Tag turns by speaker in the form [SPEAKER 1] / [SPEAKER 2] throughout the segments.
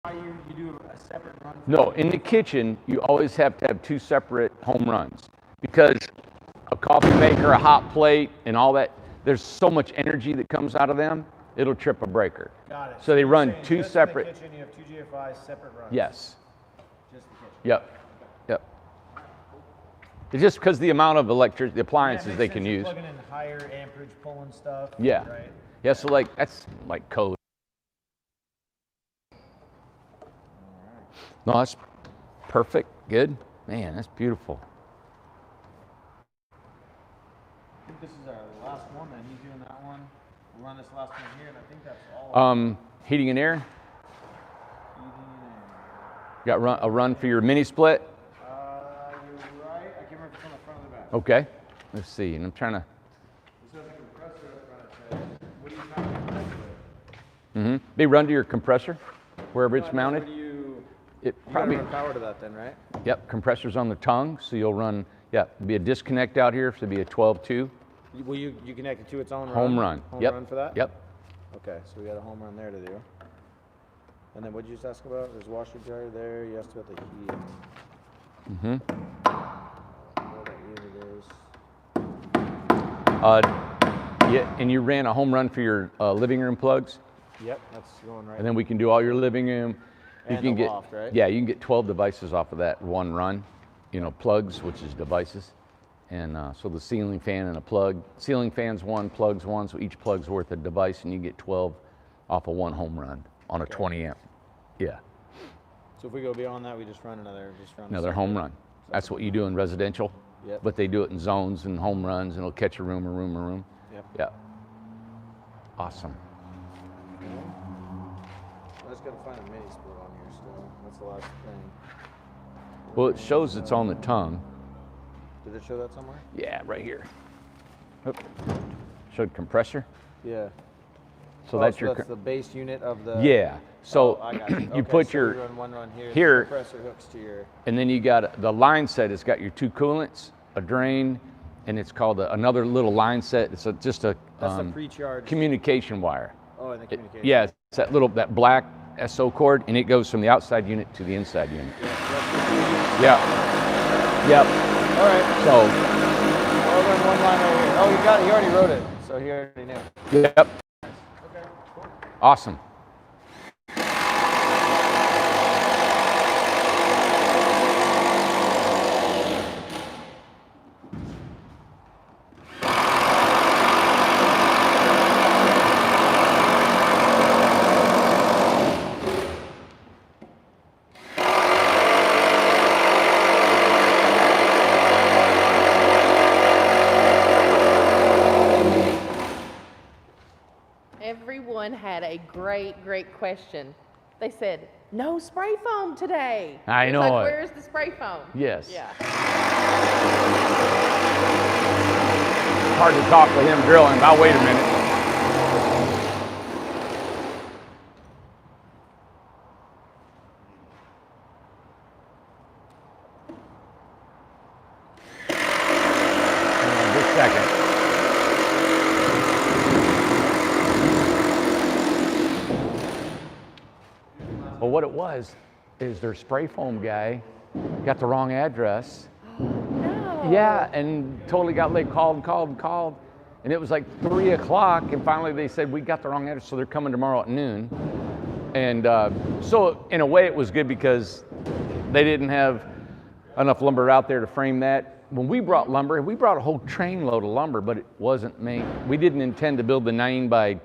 [SPEAKER 1] Why you do a separate run?
[SPEAKER 2] No, in the kitchen, you always have to have 2 separate home runs because a coffee maker, a hot plate, and all that, there's so much energy that comes out of them, it'll trip a breaker.
[SPEAKER 1] Got it.
[SPEAKER 2] So they
[SPEAKER 1] you're
[SPEAKER 2] run
[SPEAKER 1] saying
[SPEAKER 2] 2
[SPEAKER 1] just
[SPEAKER 2] separate.
[SPEAKER 1] In the kitchen, you have 2 GFIs, separate runs.
[SPEAKER 2] Yes.
[SPEAKER 1] Just the kitchen.
[SPEAKER 2] Yep. Yep. It's just because the amount of the
[SPEAKER 1] Yeah,
[SPEAKER 2] appliances
[SPEAKER 1] it
[SPEAKER 2] they
[SPEAKER 1] makes
[SPEAKER 2] can
[SPEAKER 1] sense. You're
[SPEAKER 2] use.
[SPEAKER 1] plugging in higher amperage pulling stuff.
[SPEAKER 2] Yeah.
[SPEAKER 1] Right.
[SPEAKER 2] Yeah, so like that's like code. No, that's perfect. Good. Man, that's beautiful.
[SPEAKER 1] I think this is our last one, then. He's doing that one. We'll run this last one here, and I think that's all.
[SPEAKER 2] Heating and air.
[SPEAKER 1] Heating and air.
[SPEAKER 2] Got a run for your mini split.
[SPEAKER 1] You're right. I can't remember if it's on the front or the back.
[SPEAKER 2] Okay. Let's see. And I'm trying to.
[SPEAKER 1] This has a compressor up front. It says, what do you count your compressor with?
[SPEAKER 2] They run to your compressor, wherever it's mounted.
[SPEAKER 1] What do you
[SPEAKER 2] It
[SPEAKER 1] gotta
[SPEAKER 2] probably.
[SPEAKER 1] run power to that then, right?
[SPEAKER 2] Yep. Compressor's on the tongue, so you'll run. Yeah. Be a disconnect out here, so it'll be a 12-2
[SPEAKER 1] Will you connect it to its own
[SPEAKER 2] home run.
[SPEAKER 1] Home
[SPEAKER 2] Yep.
[SPEAKER 1] run for that?
[SPEAKER 2] Yep.
[SPEAKER 1] Okay, so we got a home run there to do. And then what did you just ask about? There's washer dryer there. You asked about the heat. What that unit is.
[SPEAKER 2] Yeah. And you ran a home run for your living room plugs.
[SPEAKER 1] Yep, that's going right.
[SPEAKER 2] And then we can do all your living room. You
[SPEAKER 1] And
[SPEAKER 2] can
[SPEAKER 1] the
[SPEAKER 2] get,
[SPEAKER 1] loft, right?
[SPEAKER 2] yeah, you can get 12 devices off of that one run. You know, plugs, which is devices. And so the ceiling fan and a plug. Ceiling fan's one, plugs one, so each plug's worth a device, and you get 12 off of one home run on a 20 amp. Yeah,
[SPEAKER 1] So if we go beyond that, we just run another
[SPEAKER 2] another home run. That's what you do in residential.
[SPEAKER 1] Yep.
[SPEAKER 2] But they do it in zones and home runs, and it'll catch a room, a room, a room.
[SPEAKER 1] Yep.
[SPEAKER 2] Yeah. Awesome.
[SPEAKER 1] I just gotta find a mini split on here still. That's the last thing.
[SPEAKER 2] Well, it shows it's on the tongue.
[SPEAKER 1] Did it show that somewhere?
[SPEAKER 2] Yeah, right here. Oop. Showed compressor.
[SPEAKER 1] Yeah.
[SPEAKER 2] So
[SPEAKER 1] Oh,
[SPEAKER 2] that's your.
[SPEAKER 1] that's the base unit of the.
[SPEAKER 2] Yeah. So
[SPEAKER 1] Oh, I got you.
[SPEAKER 2] you
[SPEAKER 1] Okay,
[SPEAKER 2] put
[SPEAKER 1] so
[SPEAKER 2] your
[SPEAKER 1] we run one run here.
[SPEAKER 2] here-
[SPEAKER 1] The compressor hooks to your.
[SPEAKER 2] and then you got the line set. It's got your 2 coolants, a drain, and it's called another little line set. It's just a
[SPEAKER 1] That's the pre-charge.
[SPEAKER 2] communication wire.
[SPEAKER 1] Oh, and the
[SPEAKER 2] It-
[SPEAKER 1] communication.
[SPEAKER 2] yeah, it's that black SO cord, and it goes from the outside unit to the inside unit. Yeah. Yep.
[SPEAKER 1] All right.
[SPEAKER 2] So.
[SPEAKER 1] I'll run one line over here. Oh, you got it. He already wrote it, so he already knew.
[SPEAKER 2] Yep.
[SPEAKER 1] Okay. Cool.
[SPEAKER 2] Awesome.
[SPEAKER 3] Everyone had a great question. They said, no spray foam today.
[SPEAKER 2] I
[SPEAKER 3] It's
[SPEAKER 2] know
[SPEAKER 3] like,
[SPEAKER 2] it.
[SPEAKER 3] where's the spray foam?
[SPEAKER 2] Yes.
[SPEAKER 3] Yeah.
[SPEAKER 2] Hard to talk with him drilling. I'll wait a minute. Just a second. Well, what it was is their spray foam guy got the wrong address.
[SPEAKER 3] No.
[SPEAKER 2] Yeah, and totally got late, called. And it was like 3 o'clock, and finally they said, we got the wrong address, so they're coming tomorrow at noon. And so in a way it was good because they didn't have enough lumber out there to frame that. When we brought lumber, we brought a whole train load of lumber, but it wasn't made. We didn't intend to build the 9 by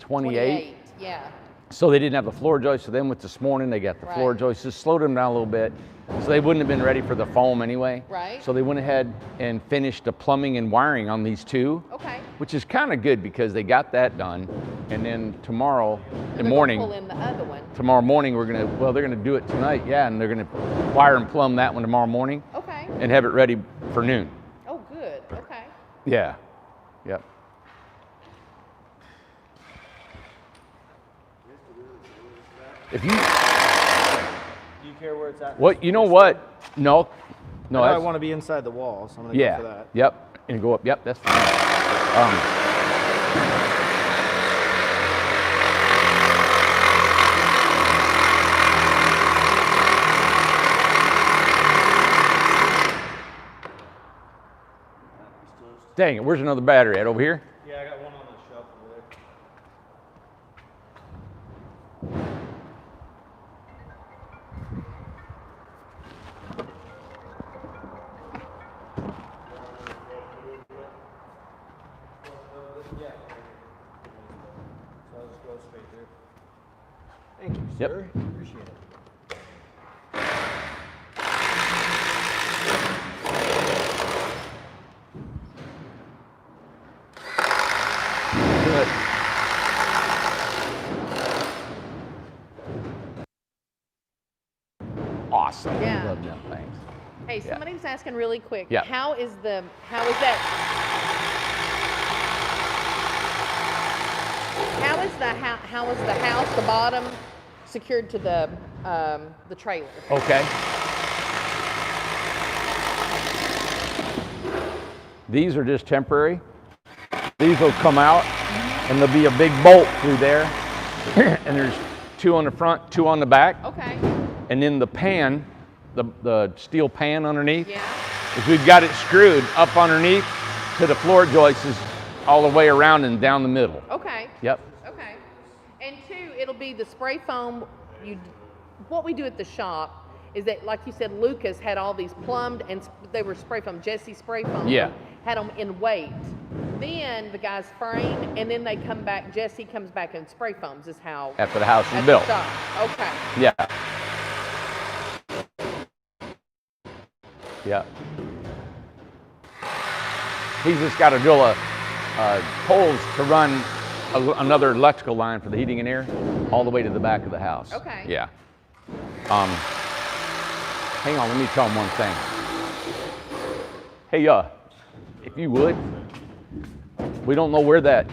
[SPEAKER 2] 28.
[SPEAKER 3] Yeah.
[SPEAKER 2] So they didn't have the floor joist, so then with this morning they got the floor
[SPEAKER 3] Right.
[SPEAKER 2] joist, just slowed them down a little bit. So they wouldn't have been ready for the foam anyway.
[SPEAKER 3] Right.
[SPEAKER 2] So they went ahead and finished the plumbing and wiring on these 2.
[SPEAKER 3] Okay.
[SPEAKER 2] Which is kind of good because they got that done. And then tomorrow
[SPEAKER 3] They're
[SPEAKER 2] morning,
[SPEAKER 3] gonna pull in the other one.
[SPEAKER 2] they're gonna do it tonight, yeah, and they're gonna wire and plumb that one tomorrow morning
[SPEAKER 3] Okay.
[SPEAKER 2] and have it ready for noon.
[SPEAKER 3] Oh, good. Okay.
[SPEAKER 2] Yeah, yep. If you,
[SPEAKER 1] Do you care where it's at?
[SPEAKER 2] what, you know what? No,
[SPEAKER 1] No, I
[SPEAKER 2] that's,
[SPEAKER 1] want to be inside the wall, so I'm gonna
[SPEAKER 2] yeah,
[SPEAKER 1] go for that.
[SPEAKER 2] yep, and go up, yep, that's fine. Dang it, where's another battery at? Over here?
[SPEAKER 1] Yeah, I got one on the shelf over there. Yeah. So I'll just go straight through. Thank you,
[SPEAKER 2] Yep.
[SPEAKER 1] sir. Appreciate it.
[SPEAKER 2] Good. Awesome.
[SPEAKER 3] Yeah.
[SPEAKER 2] Love them things.
[SPEAKER 3] Hey, somebody was asking really quick.
[SPEAKER 2] Yeah.
[SPEAKER 3] How is that? How is the house, the bottom, secured to the trailer?
[SPEAKER 2] Okay. These are just temporary. These will come out and there'll be a big bolt through there. And there's 2 on the front, 2 on the back.
[SPEAKER 3] Okay.
[SPEAKER 2] And then the pan, the steel pan underneath,
[SPEAKER 3] Yeah.
[SPEAKER 2] is we've got it screwed up underneath to the floor joists is all the way around and down the middle.
[SPEAKER 3] Okay.
[SPEAKER 2] Yep.
[SPEAKER 3] Okay. And 2, it'll be the spray foam. What we do at the shop is that, like you said, Lucas had all these plumbed and they were spray foam. Jesse spray foam.
[SPEAKER 2] Yeah.
[SPEAKER 3] Had them in weight. Then the guys frame, and then they come back. Jesse comes back and spray foams. Is how
[SPEAKER 2] After the house is
[SPEAKER 3] at
[SPEAKER 2] built.
[SPEAKER 3] the shop. Okay.
[SPEAKER 2] Yeah. Yeah. He's just got to drill a holes to run another electrical line for the heating and air all the way to the back of the house.
[SPEAKER 3] Okay.
[SPEAKER 2] Yeah. Hang on, let me tell him one thing. Hey, if you would, we don't know where that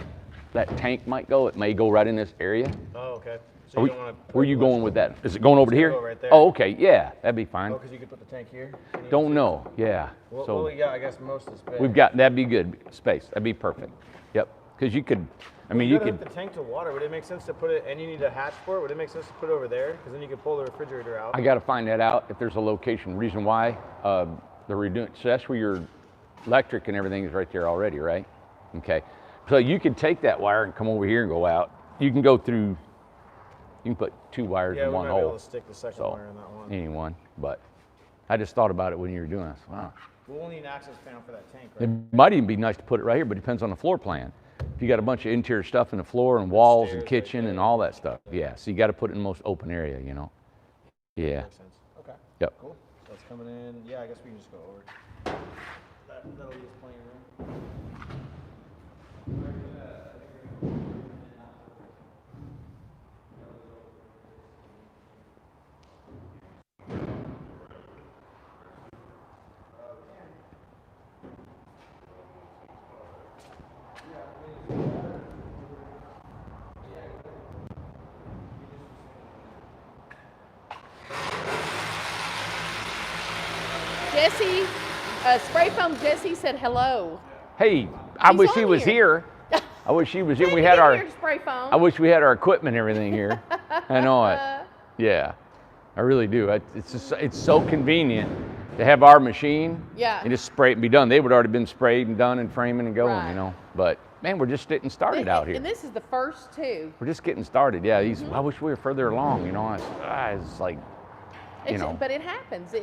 [SPEAKER 2] tank might go. It may go right in this area.
[SPEAKER 1] Oh, okay. So you don't want to.
[SPEAKER 2] Where are you going with that? Is it going over to here?
[SPEAKER 1] go right there.
[SPEAKER 2] Oh, okay. Yeah, that'd be fine.
[SPEAKER 1] Oh, because you could put the tank here.
[SPEAKER 2] Don't know. Yeah.
[SPEAKER 1] Well, yeah, I guess most of the space.
[SPEAKER 2] We've got, that'd be good space. That'd be perfect. Yep. Because you could, I mean, you
[SPEAKER 1] gotta
[SPEAKER 2] could,
[SPEAKER 1] hook the tank to water. Would it make sense to put it, and you need a hatch for it, would it make sense to put it over there? Because then you could pull the refrigerator out.
[SPEAKER 2] I got to find that out if there's a location. Reason why, they're doing, so that's where your electric and everything is right there already, right? Okay. So you could take that wire and come over here and go out. You can go through, you can put 2 wires
[SPEAKER 1] Yeah,
[SPEAKER 2] in
[SPEAKER 1] we
[SPEAKER 2] one
[SPEAKER 1] might be able
[SPEAKER 2] hole.
[SPEAKER 1] to stick the second
[SPEAKER 2] So,
[SPEAKER 1] wire in that one.
[SPEAKER 2] any one, but I just thought about it when you were doing this. Wow.
[SPEAKER 1] We'll need an access panel for that tank,
[SPEAKER 2] It
[SPEAKER 1] right?
[SPEAKER 2] might even be nice to put it right here, but it depends on the floor plan. If you got a bunch of interior stuff in the floor and walls and
[SPEAKER 1] stairs right
[SPEAKER 2] kitchen
[SPEAKER 1] there.
[SPEAKER 2] and all that stuff, yeah. So you got to put it in the most open area, you know. Yeah.
[SPEAKER 1] Makes sense. Okay.
[SPEAKER 2] Yep.
[SPEAKER 1] Cool. So it's coming in. Yeah, I guess we can just go over. That'll leave us plenty of room.
[SPEAKER 3] Jesse, spray foam Jesse said hello.
[SPEAKER 2] Hey, I
[SPEAKER 3] He's
[SPEAKER 2] wish he
[SPEAKER 3] on
[SPEAKER 2] was
[SPEAKER 3] here.
[SPEAKER 2] here. I wish he was here.
[SPEAKER 3] When
[SPEAKER 2] We
[SPEAKER 3] did
[SPEAKER 2] had
[SPEAKER 3] you get
[SPEAKER 2] our.
[SPEAKER 3] here to spray foam.
[SPEAKER 2] I wish we had our equipment and everything here. I know it. Yeah, I really do. It's just, it's so convenient to have our machine.
[SPEAKER 3] Yeah.
[SPEAKER 2] And just spray it and be done. They would already been sprayed and done and framing and going,
[SPEAKER 3] Right.
[SPEAKER 2] you know. But man, we're just getting started out here.
[SPEAKER 3] And this is the first 2.
[SPEAKER 2] We're just getting started. Yeah, I wish we were further along. You know, it's like, you know.
[SPEAKER 3] But it happens.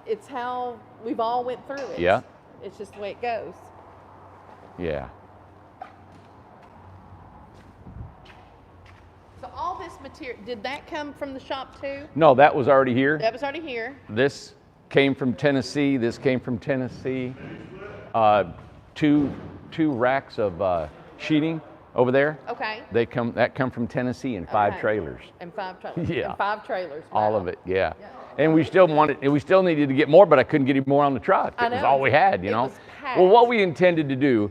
[SPEAKER 3] It's how we've all went through it.
[SPEAKER 2] Yeah.
[SPEAKER 3] It's just the way it goes.
[SPEAKER 2] Yeah.
[SPEAKER 3] So all this material, did that come from the shop too?
[SPEAKER 2] No, that was already here.
[SPEAKER 3] That was already here.
[SPEAKER 2] This came from Tennessee. This came from Tennessee. Two racks of sheeting over there.
[SPEAKER 3] Okay.
[SPEAKER 2] That come from Tennessee in 5
[SPEAKER 3] Okay.
[SPEAKER 2] trailers.
[SPEAKER 3] And 5 trailers.
[SPEAKER 2] Yeah.
[SPEAKER 3] And 5 trailers.
[SPEAKER 2] All
[SPEAKER 3] Wow.
[SPEAKER 2] of it, yeah. And we still needed to get more, but I couldn't get any more on the truck.
[SPEAKER 3] I
[SPEAKER 2] It was
[SPEAKER 3] know.
[SPEAKER 2] all we had, you
[SPEAKER 3] It
[SPEAKER 2] know.
[SPEAKER 3] was packed.
[SPEAKER 2] Well, what we intended to do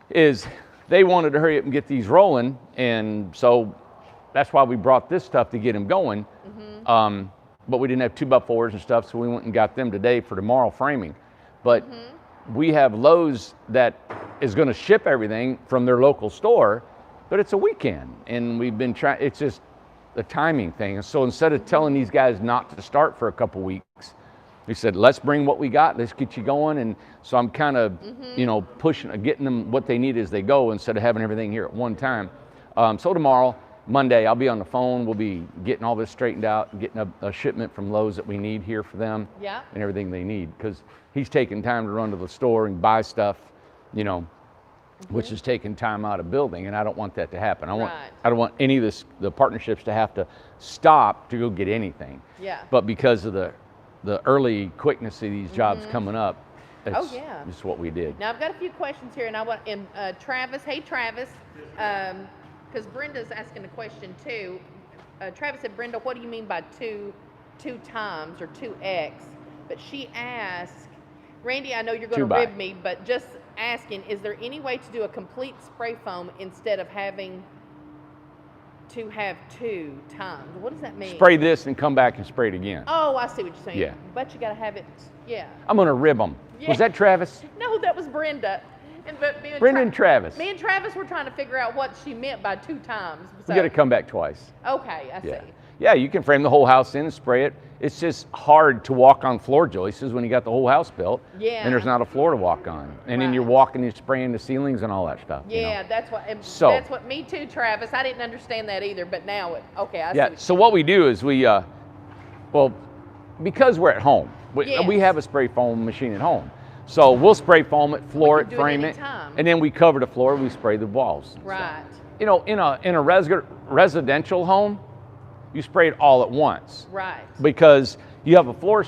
[SPEAKER 2] is they wanted to hurry up and get these rolling, and so that's why we brought this stuff to get them going.
[SPEAKER 3] Mm-hmm.
[SPEAKER 2] But we didn't have 2x4s and stuff, so we went and got them today for tomorrow framing. But we have Lowe's that is going to ship everything from their local store, but it's a weekend, and we've been trying. It's just the timing thing. And so instead of telling these guys not to start for a couple weeks, He said, let's bring what we got, let's get you going. And so I'm kind of, you know, pushing, getting them what they need as they go instead of having everything here at one time. So tomorrow, Monday, I'll be on the phone. We'll be getting all this straightened out, getting a shipment from Lowe's that we need here for them and everything they need. Because he's taking time to run to the store and buy stuff, you know, which is taking time out of building, and I don't want that to happen. I don't want any of the partnerships to have to stop to go get anything.
[SPEAKER 3] Yeah.
[SPEAKER 2] But because of the early quickness of these jobs coming up, it's just what we did.
[SPEAKER 3] Now I've got a few questions here, and I want Travis. Hey Travis, because Brenda's asking a question too. Travis said, Brenda, what do you mean by two times or 2x? But she asked, Randy, I know you're going to rib me, but just asking, is there any way to do a complete spray foam instead of having to have 2 times? What does that mean?
[SPEAKER 2] Spray this and come back and spray it again.
[SPEAKER 3] Oh, I see what you're saying.
[SPEAKER 2] Yeah.
[SPEAKER 3] But you got to have it,
[SPEAKER 2] I'm going to rib them.
[SPEAKER 3] Yeah.
[SPEAKER 2] Was that Travis?
[SPEAKER 3] No, that was Brenda. But
[SPEAKER 2] Brenda and Travis.
[SPEAKER 3] Me and Travis were trying to figure out what she meant by 2 times. So.
[SPEAKER 2] You got to come back twice.
[SPEAKER 3] Okay, I see.
[SPEAKER 2] Yeah, you can frame the whole house in and spray it. It's just hard to walk on floor joists when you got the whole house built.
[SPEAKER 3] Yeah.
[SPEAKER 2] And there's not a floor to walk on. And then you're walking and spraying the ceilings and all that stuff.
[SPEAKER 3] Yeah,
[SPEAKER 2] you know?
[SPEAKER 3] that's what, me too, Travis. I didn't understand that either, but now, I see.
[SPEAKER 2] So what we do is we, well, because we're at home, we have a spray foam machine at home. So we'll spray foam it, floor it, frame it, and then we cover the floor, we spray the walls.
[SPEAKER 3] Right.
[SPEAKER 2] So, you know, in a residential home, you spray it all at once.
[SPEAKER 3] Right.
[SPEAKER 2] Because you have a floor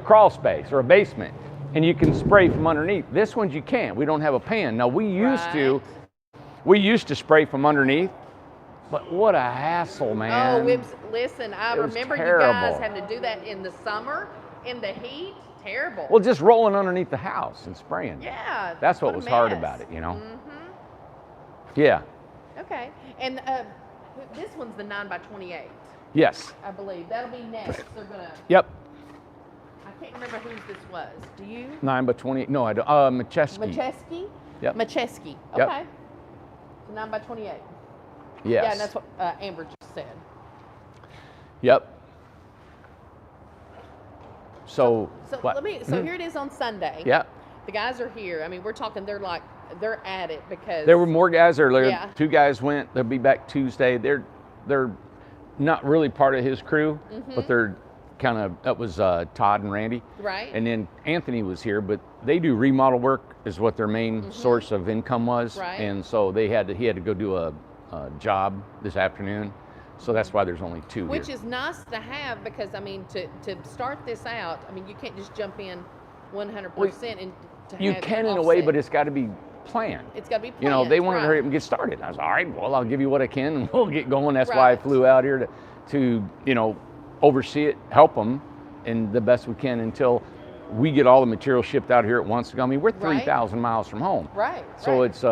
[SPEAKER 2] crawl space or a basement, and you can spray from underneath. This one you can't. We don't have a pan. Now we used to spray from underneath, but what a hassle, man.
[SPEAKER 3] Oh, listen, I remember you guys having to do that in the summer, in the heat. Terrible.
[SPEAKER 2] Well, just rolling underneath the house and spraying.
[SPEAKER 3] Yeah.
[SPEAKER 2] That's what was hard about it, you know. Yeah.
[SPEAKER 3] Okay. And this one's the 9x28.
[SPEAKER 2] Yes.
[SPEAKER 3] I believe that'll be next. They're gonna.
[SPEAKER 2] Yep.
[SPEAKER 3] I can't remember whose this was. Do you?
[SPEAKER 2] 9x28. No, I don't. Macheski.
[SPEAKER 3] Macheski.
[SPEAKER 2] Yep.
[SPEAKER 3] Macheski. Okay.
[SPEAKER 2] Yep.
[SPEAKER 3] So 9x28.
[SPEAKER 2] Yes.
[SPEAKER 3] Yeah, and that's what Amber just said.
[SPEAKER 2] Yep. So
[SPEAKER 3] let me. So here it is on Sunday.
[SPEAKER 2] Yeah.
[SPEAKER 3] The guys are here. I mean, we're talking. They're at it because
[SPEAKER 2] there were more guys earlier.
[SPEAKER 3] Yeah.
[SPEAKER 2] 2 guys went. They'll be back Tuesday. They're not really part of his crew, but they're kind of. That was Todd and Randy.
[SPEAKER 3] Right.
[SPEAKER 2] And then Anthony was here, but they do remodel work is what their main source of income was.
[SPEAKER 3] Right.
[SPEAKER 2] And so he had to go do a job this afternoon. So that's why there's only 2
[SPEAKER 3] Which
[SPEAKER 2] here.
[SPEAKER 3] is nice to have because, I mean, to start this out, I mean, you can't just jump in 100% and to
[SPEAKER 2] you
[SPEAKER 3] have
[SPEAKER 2] can in
[SPEAKER 3] offset.
[SPEAKER 2] a way, but it's got to be planned.
[SPEAKER 3] It's got to be planned.
[SPEAKER 2] You know, they wanted to
[SPEAKER 3] right.
[SPEAKER 2] hurry up and get started. I was all right, well, I'll give you what I can and we'll get going. That's why I flew out here to you know, oversee it, help them in the best we can until we get all the material shipped out here at once. I mean, we're 3,000 miles from home.
[SPEAKER 3] Right.
[SPEAKER 2] So it's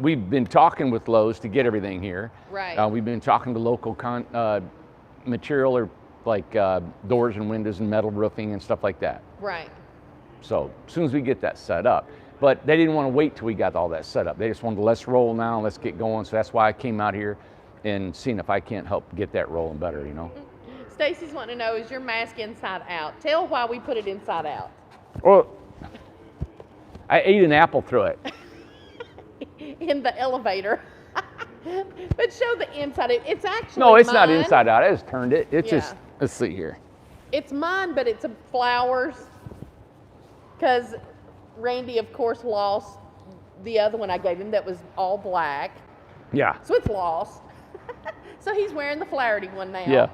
[SPEAKER 2] we've been talking with Lowe's to get everything here.
[SPEAKER 3] Right.
[SPEAKER 2] We've been talking to local material or like doors and windows and metal roofing and stuff like that.
[SPEAKER 3] Right.
[SPEAKER 2] So as soon as we get that set up. But they didn't want to wait till we got all that set up. They just wanted to let's roll now, let's get going. So that's why I came out here and seeing if I can't help get that rolling better, you know.
[SPEAKER 3] Stacy's wanting to know, is your mask inside out? Tell why we put it inside out.
[SPEAKER 2] Well, I ate an apple through it.
[SPEAKER 3] In the elevator. But show the inside. It's actually
[SPEAKER 2] No, it's not
[SPEAKER 3] mine.
[SPEAKER 2] inside out. I just turned it. It's
[SPEAKER 3] Yeah.
[SPEAKER 2] just, let's see here.
[SPEAKER 3] It's mine, but it's flowers. Because Randy, of course, lost the other one I gave him that was all black.
[SPEAKER 2] Yeah.
[SPEAKER 3] So it's lost. So he's wearing the Flaherty one now.
[SPEAKER 2] Yeah.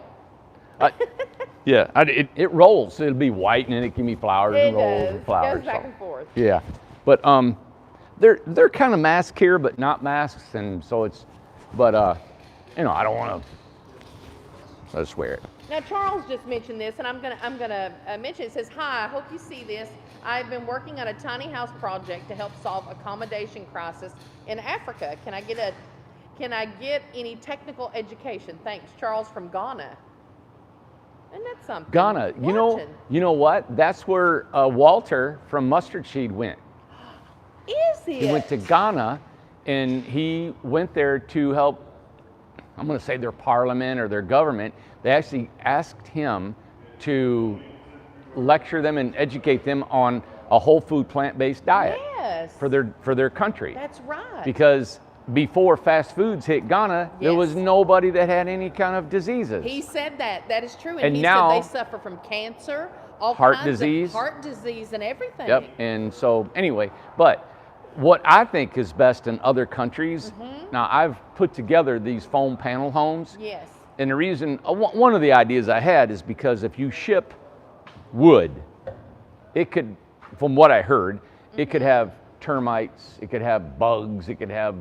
[SPEAKER 2] It rolls. So it'll be white and then it can be flowers
[SPEAKER 3] It
[SPEAKER 2] and rolls
[SPEAKER 3] does.
[SPEAKER 2] and flowers.
[SPEAKER 3] It goes back
[SPEAKER 2] so.
[SPEAKER 3] and forth.
[SPEAKER 2] Yeah. But they're kind of masked here, but not masks, and so it's. But you know, I don't want to. I swear it.
[SPEAKER 3] Now Charles just mentioned this, and I'm gonna mention it. It says, "Hi, I hope you see this. I've been working on a tiny house project to help solve accommodation crisis in Africa. Can I get any technical education? Thanks, Charles from Ghana." Isn't that something?
[SPEAKER 2] Ghana, you know what? That's where Walter from Mustard Seed went.
[SPEAKER 3] Is it?
[SPEAKER 2] He went to Ghana, and he went there to help. I'm going to say their parliament or their government. They actually asked him to lecture them and educate them on a whole food plant-based diet
[SPEAKER 3] Yes.
[SPEAKER 2] for their country.
[SPEAKER 3] That's right.
[SPEAKER 2] Because before fast foods hit Ghana, there was
[SPEAKER 3] Yes.
[SPEAKER 2] nobody that had any kind of diseases.
[SPEAKER 3] He said that. That is true. And,
[SPEAKER 2] And
[SPEAKER 3] he
[SPEAKER 2] now-
[SPEAKER 3] said they suffer from cancer, all
[SPEAKER 2] Heart
[SPEAKER 3] kinds
[SPEAKER 2] disease.
[SPEAKER 3] of heart disease and everything.
[SPEAKER 2] Yep. And so anyway, but what I think is best in other countries, now I've put together these foam panel homes.
[SPEAKER 3] Yes.
[SPEAKER 2] And the reason, one of the ideas I had is because if you ship wood, it could, from what I heard, it could have termites, it could have bugs, it could have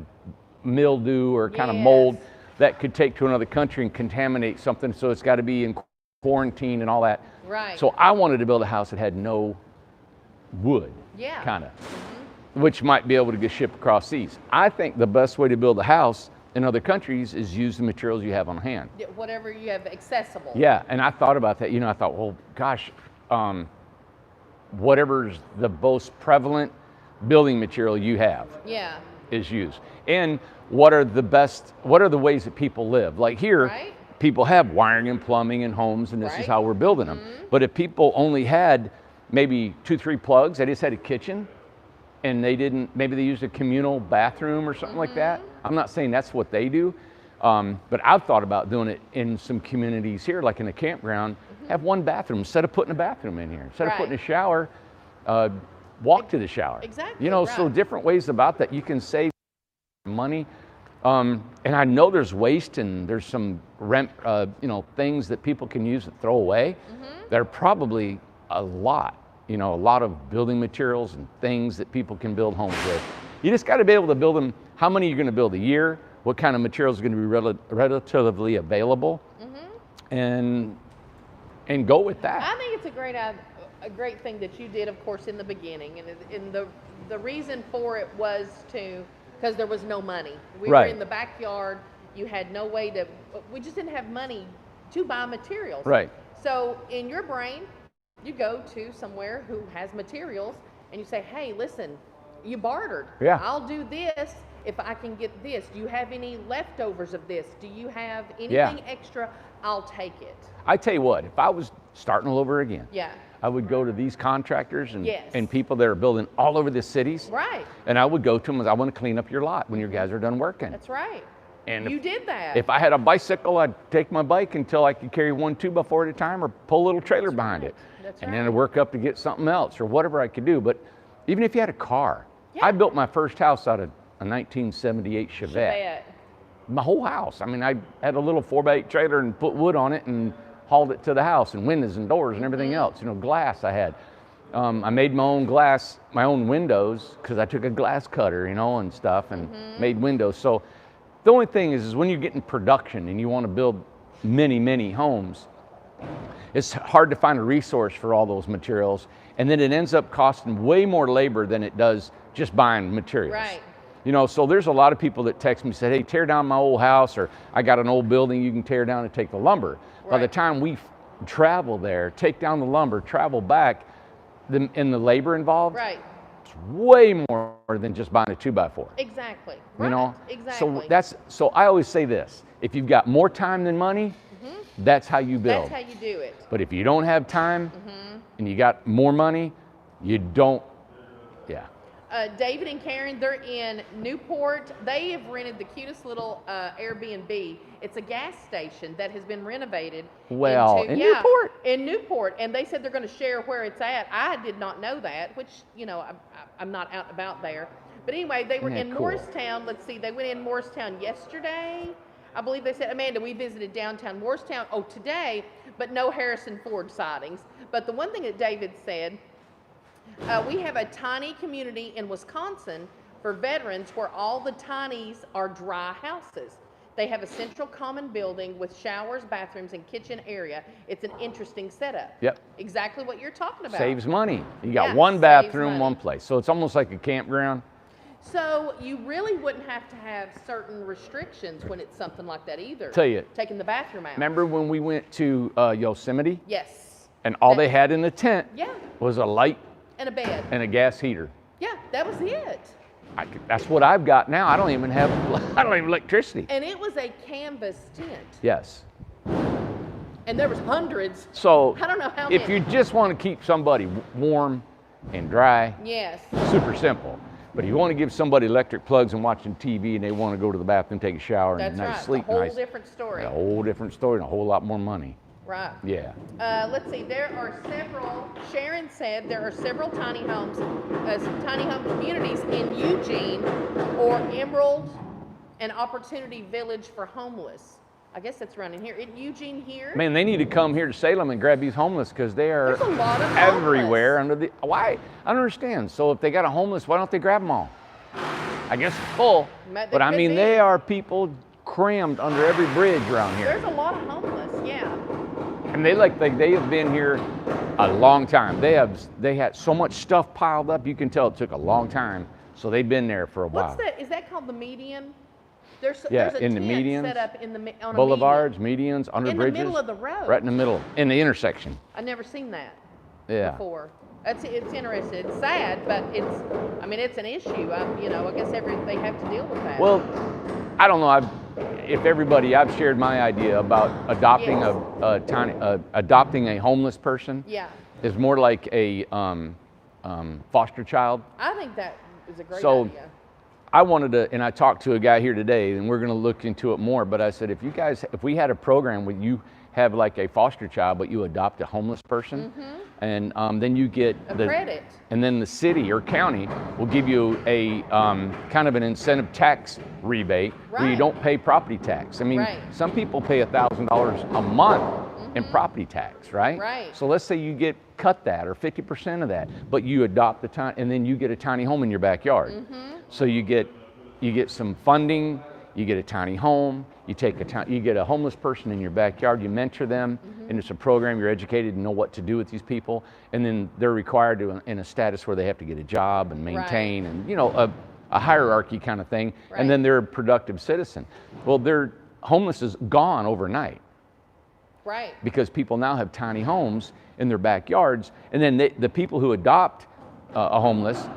[SPEAKER 2] mildew or kind of mold
[SPEAKER 3] Yes.
[SPEAKER 2] that could take to another country and contaminate something. So it's got to be in quarantine and all that.
[SPEAKER 3] Right.
[SPEAKER 2] So I wanted to build a house that had no wood,
[SPEAKER 3] Yeah.
[SPEAKER 2] kind of, which might be able to get shipped across seas. I think the best way to build a house in other countries is use the materials you have on hand.
[SPEAKER 3] Whatever you have accessible.
[SPEAKER 2] Yeah, and I thought about that. I thought, well, gosh, whatever's the most prevalent building material you have
[SPEAKER 3] Yeah.
[SPEAKER 2] is used. And what are the ways that people live? Like here,
[SPEAKER 3] Right.
[SPEAKER 2] people have wiring and plumbing in homes, and this is
[SPEAKER 3] Right.
[SPEAKER 2] how we're building them. But if people only had maybe 2-3 plugs, they just had a kitchen, and maybe they used a communal bathroom or something like that. I'm not saying that's what they do, but I've thought about doing it in some communities here, like in a campground, have one bathroom. Instead of putting a bathroom in here, instead of
[SPEAKER 3] Right.
[SPEAKER 2] putting a shower, walk to the shower.
[SPEAKER 3] Exactly,
[SPEAKER 2] So
[SPEAKER 3] right.
[SPEAKER 2] different ways about that. You can save money. And I know there's waste and there's some things that people can use to throw away. There are probably a lot of building materials and things that people can build homes with. You just got to be able to build them. How many are you going to build a year? What kind of materials are going to be relatively available? And go with that.
[SPEAKER 3] I think it's a great thing that you did, of course, in the beginning, and the reason for it was because there was no money. We were
[SPEAKER 2] Right.
[SPEAKER 3] in the backyard. You had no way we just didn't have money to buy materials.
[SPEAKER 2] Right.
[SPEAKER 3] So in your brain, you go to somewhere who has materials, and you say, "Hey, listen, you bartered.
[SPEAKER 2] Yeah.
[SPEAKER 3] I'll do this if I can get this. Do you have any leftovers of this? Do you have anything
[SPEAKER 2] Yeah.
[SPEAKER 3] extra? I'll take it."
[SPEAKER 2] I tell you what, if I was starting all over again,
[SPEAKER 3] Yeah.
[SPEAKER 2] I would go to these contractors
[SPEAKER 3] Yes.
[SPEAKER 2] and people that are building all over the cities.
[SPEAKER 3] Right.
[SPEAKER 2] And I would go to them and I want to clean up your lot when your guys are done working.
[SPEAKER 3] That's right.
[SPEAKER 2] And
[SPEAKER 3] You did that.
[SPEAKER 2] If I had a bicycle, I'd take my bike until I could carry 1 2x4 at a time or pull a little trailer behind it.
[SPEAKER 3] That's
[SPEAKER 2] and
[SPEAKER 3] right.
[SPEAKER 2] then I'd work up to get something else or whatever I could do. But even if you had a car,
[SPEAKER 3] Yeah.
[SPEAKER 2] I built my first house out of a 1978 Chevette.
[SPEAKER 3] Bet.
[SPEAKER 2] My whole house. I mean, I had a little 4x8 trailer and put wood on it and hauled it to the house, and windows and doors and everything else. Glass I had. I made my own glass, my own windows, because I took a glass cutter, and stuff, and made windows. So the only thing is when you get in production and you want to build many, many homes, it's hard to find a resource for all those materials. And then it ends up costing way more labor than it does just buying materials.
[SPEAKER 3] Right.
[SPEAKER 2] So there's a lot of people that text me and say, "Hey, tear down my old house," or "I got an old building you can tear down and take the lumber." By the
[SPEAKER 3] Right.
[SPEAKER 2] time we travel there, take down the lumber, travel back, and the labor involved,
[SPEAKER 3] Right.
[SPEAKER 2] it's way more than just buying a 2x4.
[SPEAKER 3] Exactly.
[SPEAKER 2] You know?
[SPEAKER 3] Exactly.
[SPEAKER 2] So I always say this: if you've got more time than money, that's how you build.
[SPEAKER 3] That's how you do it.
[SPEAKER 2] But if you don't have time and you got more money, you don't. Yeah.
[SPEAKER 3] David and Karen, they're in Newport. They have rented the cutest little Airbnb. It's a gas station that has been renovated.
[SPEAKER 2] Well, in Newport?
[SPEAKER 3] In Newport, and they said they're going to share where it's at. I did not know that, which I'm not out and about there. But anyway, they were
[SPEAKER 2] Isn't that
[SPEAKER 3] in
[SPEAKER 2] cool?
[SPEAKER 3] Morristown. Let's see, they went in Morristown yesterday. I believe they said, Amanda, we visited downtown Morristown. Oh, today, but no Harrison Ford sightings. But the one thing that David said. We have a tiny community in Wisconsin for veterans where all the tinies are dry houses. They have a central common building with showers, bathrooms, and kitchen area. It's an interesting setup.
[SPEAKER 2] Yep.
[SPEAKER 3] Exactly what you're talking about.
[SPEAKER 2] Saves money. You got
[SPEAKER 3] Yeah,
[SPEAKER 2] one
[SPEAKER 3] saves
[SPEAKER 2] bathroom,
[SPEAKER 3] money.
[SPEAKER 2] one place. So it's almost like a campground.
[SPEAKER 3] So you really wouldn't have to have certain restrictions when it's something like that either.
[SPEAKER 2] Tell you.
[SPEAKER 3] Taking the bathroom out.
[SPEAKER 2] Remember when we went to Yosemite
[SPEAKER 3] Yes.
[SPEAKER 2] and all they had in the tent
[SPEAKER 3] Yeah.
[SPEAKER 2] was a light
[SPEAKER 3] And a bed.
[SPEAKER 2] and a gas heater?
[SPEAKER 3] Yeah, that was it.
[SPEAKER 2] That's what I've got now. I don't even have electricity.
[SPEAKER 3] And it was a canvas tent.
[SPEAKER 2] Yes.
[SPEAKER 3] And there was hundreds.
[SPEAKER 2] So
[SPEAKER 3] I don't know how
[SPEAKER 2] if
[SPEAKER 3] many.
[SPEAKER 2] you just want to keep somebody warm and dry,
[SPEAKER 3] Yes.
[SPEAKER 2] super simple. But if you want to give somebody electric plugs and watching TV and they want to go to the bathroom, take a shower, and
[SPEAKER 3] That's
[SPEAKER 2] a nice
[SPEAKER 3] right.
[SPEAKER 2] sleep,
[SPEAKER 3] It's a whole
[SPEAKER 2] nice,
[SPEAKER 3] different story.
[SPEAKER 2] a whole different story and a whole lot more money.
[SPEAKER 3] Right.
[SPEAKER 2] Yeah.
[SPEAKER 3] Let's see. There are several. Sharon said there are several tiny homes, some tiny home communities in Eugene, or Emerald, and Opportunity Village for homeless. I guess that's running here. In Eugene here.
[SPEAKER 2] Man, they need to come here to Salem and grab these homeless because they are
[SPEAKER 3] There's a lot of
[SPEAKER 2] everywhere under the. Why? I don't understand. So if they got a homeless, why don't they grab them all? I guess it's full. But I mean, they are people crammed under every bridge around here.
[SPEAKER 3] There's a lot of homeless. Yeah.
[SPEAKER 2] And they have been here a long time. They had so much stuff piled up. You can tell it took a long time. So they've been there for a while.
[SPEAKER 3] What's that? Is that called the median? There's a
[SPEAKER 2] in the
[SPEAKER 3] tent
[SPEAKER 2] medians,
[SPEAKER 3] set up in the on a
[SPEAKER 2] boulevards, medians, under
[SPEAKER 3] in
[SPEAKER 2] bridges.
[SPEAKER 3] the middle of the road.
[SPEAKER 2] Right in the middle, in the intersection.
[SPEAKER 3] I've never seen that
[SPEAKER 2] Yeah.
[SPEAKER 3] before. It's interesting. It's sad, but it's an issue. I guess they have to deal with that.
[SPEAKER 2] Well, I don't know. I've shared my idea about adopting
[SPEAKER 3] Yes.
[SPEAKER 2] adopting a homeless person.
[SPEAKER 3] Yeah.
[SPEAKER 2] Is more like a foster child.
[SPEAKER 3] I think that is a great
[SPEAKER 2] So,
[SPEAKER 3] idea.
[SPEAKER 2] I wanted to, and I talked to a guy here today, and we're going to look into it more. But I said, if we had a program where you have like a foster child, but you adopt a homeless person, and then you get
[SPEAKER 3] A credit.
[SPEAKER 2] and then the city or county will give you a kind of an incentive tax rebate where you
[SPEAKER 3] Right.
[SPEAKER 2] don't pay property tax. I mean,
[SPEAKER 3] Right.
[SPEAKER 2] some people pay $1,000 a month in property tax, right?
[SPEAKER 3] Right.
[SPEAKER 2] So let's say you get cut that or 50% of that, but you adopt the tiny, and then you get a tiny home in your backyard. So you get some funding, you get a tiny home, you get a homeless person in your backyard, you mentor them, and it's a program, you're educated to know what to do with these people, and then they're required to, in a status where they have to get a job and maintain, and a hierarchy kind of thing,
[SPEAKER 3] Right.
[SPEAKER 2] and then they're a productive citizen. Well, their homeless is gone overnight
[SPEAKER 3] Right.
[SPEAKER 2] because people now have tiny homes in their backyards, and then the people who adopt a homeless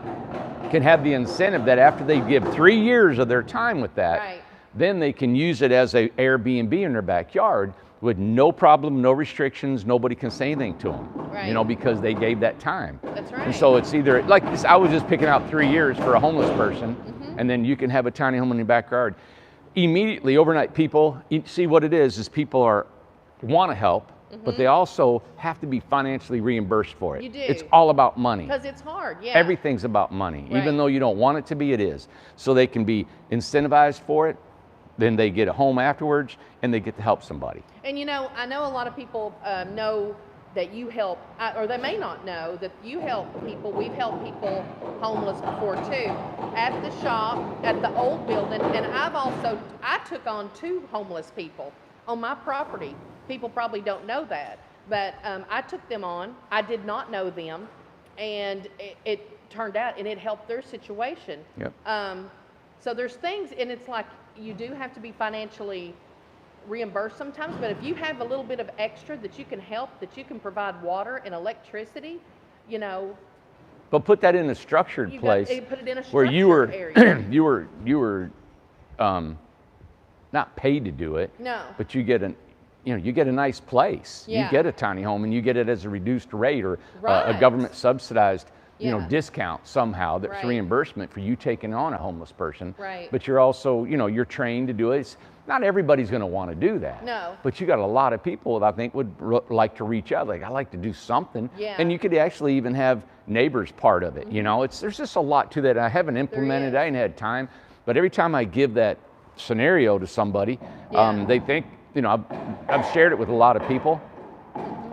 [SPEAKER 2] can have the incentive that after they give 3 years of their time with that,
[SPEAKER 3] Right.
[SPEAKER 2] then they can use it as a Airbnb in their backyard with no problem, no restrictions, nobody can say anything to them,
[SPEAKER 3] Right.
[SPEAKER 2] because they gave that time.
[SPEAKER 3] That's right.
[SPEAKER 2] And so it's either, like this, I was just picking out 3 years for a homeless person, and then you can have a tiny home in your backyard. Immediately, overnight, people, you see what it is people want to help, but they also have to be financially reimbursed for it.
[SPEAKER 3] You do.
[SPEAKER 2] It's all about money.
[SPEAKER 3] Because it's hard. Yeah.
[SPEAKER 2] Everything's about money.
[SPEAKER 3] Right.
[SPEAKER 2] Even though you don't want it to be, it is. So they can be incentivized for it, then they get a home afterwards, and they get to help somebody.
[SPEAKER 3] And I know a lot of people know that you help, or they may not know that you help people. We've helped people homeless before too, at the shop, at the old building, and I took on 2 homeless people on my property. People probably don't know that, but I took them on. I did not know them, and it turned out, and it helped their situation.
[SPEAKER 2] Yep.
[SPEAKER 3] So there's things, and it's like you do have to be financially reimbursed sometimes, but if you have a little bit of extra that you can help, that you can provide water and electricity,
[SPEAKER 2] But put that in a structured place
[SPEAKER 3] put it in a
[SPEAKER 2] where you were
[SPEAKER 3] area.
[SPEAKER 2] you were not paid to do it.
[SPEAKER 3] No.
[SPEAKER 2] But you get a nice place.
[SPEAKER 3] Yeah.
[SPEAKER 2] You get a tiny home, and you get it as a reduced rate or a
[SPEAKER 3] Right.
[SPEAKER 2] government subsidized
[SPEAKER 3] Yeah.
[SPEAKER 2] discount somehow. That's
[SPEAKER 3] Right.
[SPEAKER 2] reimbursement for you taking on a homeless person.
[SPEAKER 3] Right.
[SPEAKER 2] But you're also you're trained to do it. Not everybody's going to want to do that.
[SPEAKER 3] No.
[SPEAKER 2] But you got a lot of people that I think would like to reach out. Like, I like to do something.
[SPEAKER 3] Yeah.
[SPEAKER 2] And you could actually even have neighbors part of it. There's just a lot to that. I haven't implemented.
[SPEAKER 3] is.
[SPEAKER 2] I ain't had time. But every time I give that scenario to somebody,
[SPEAKER 3] Yeah.
[SPEAKER 2] they think, I've shared it with a lot of people.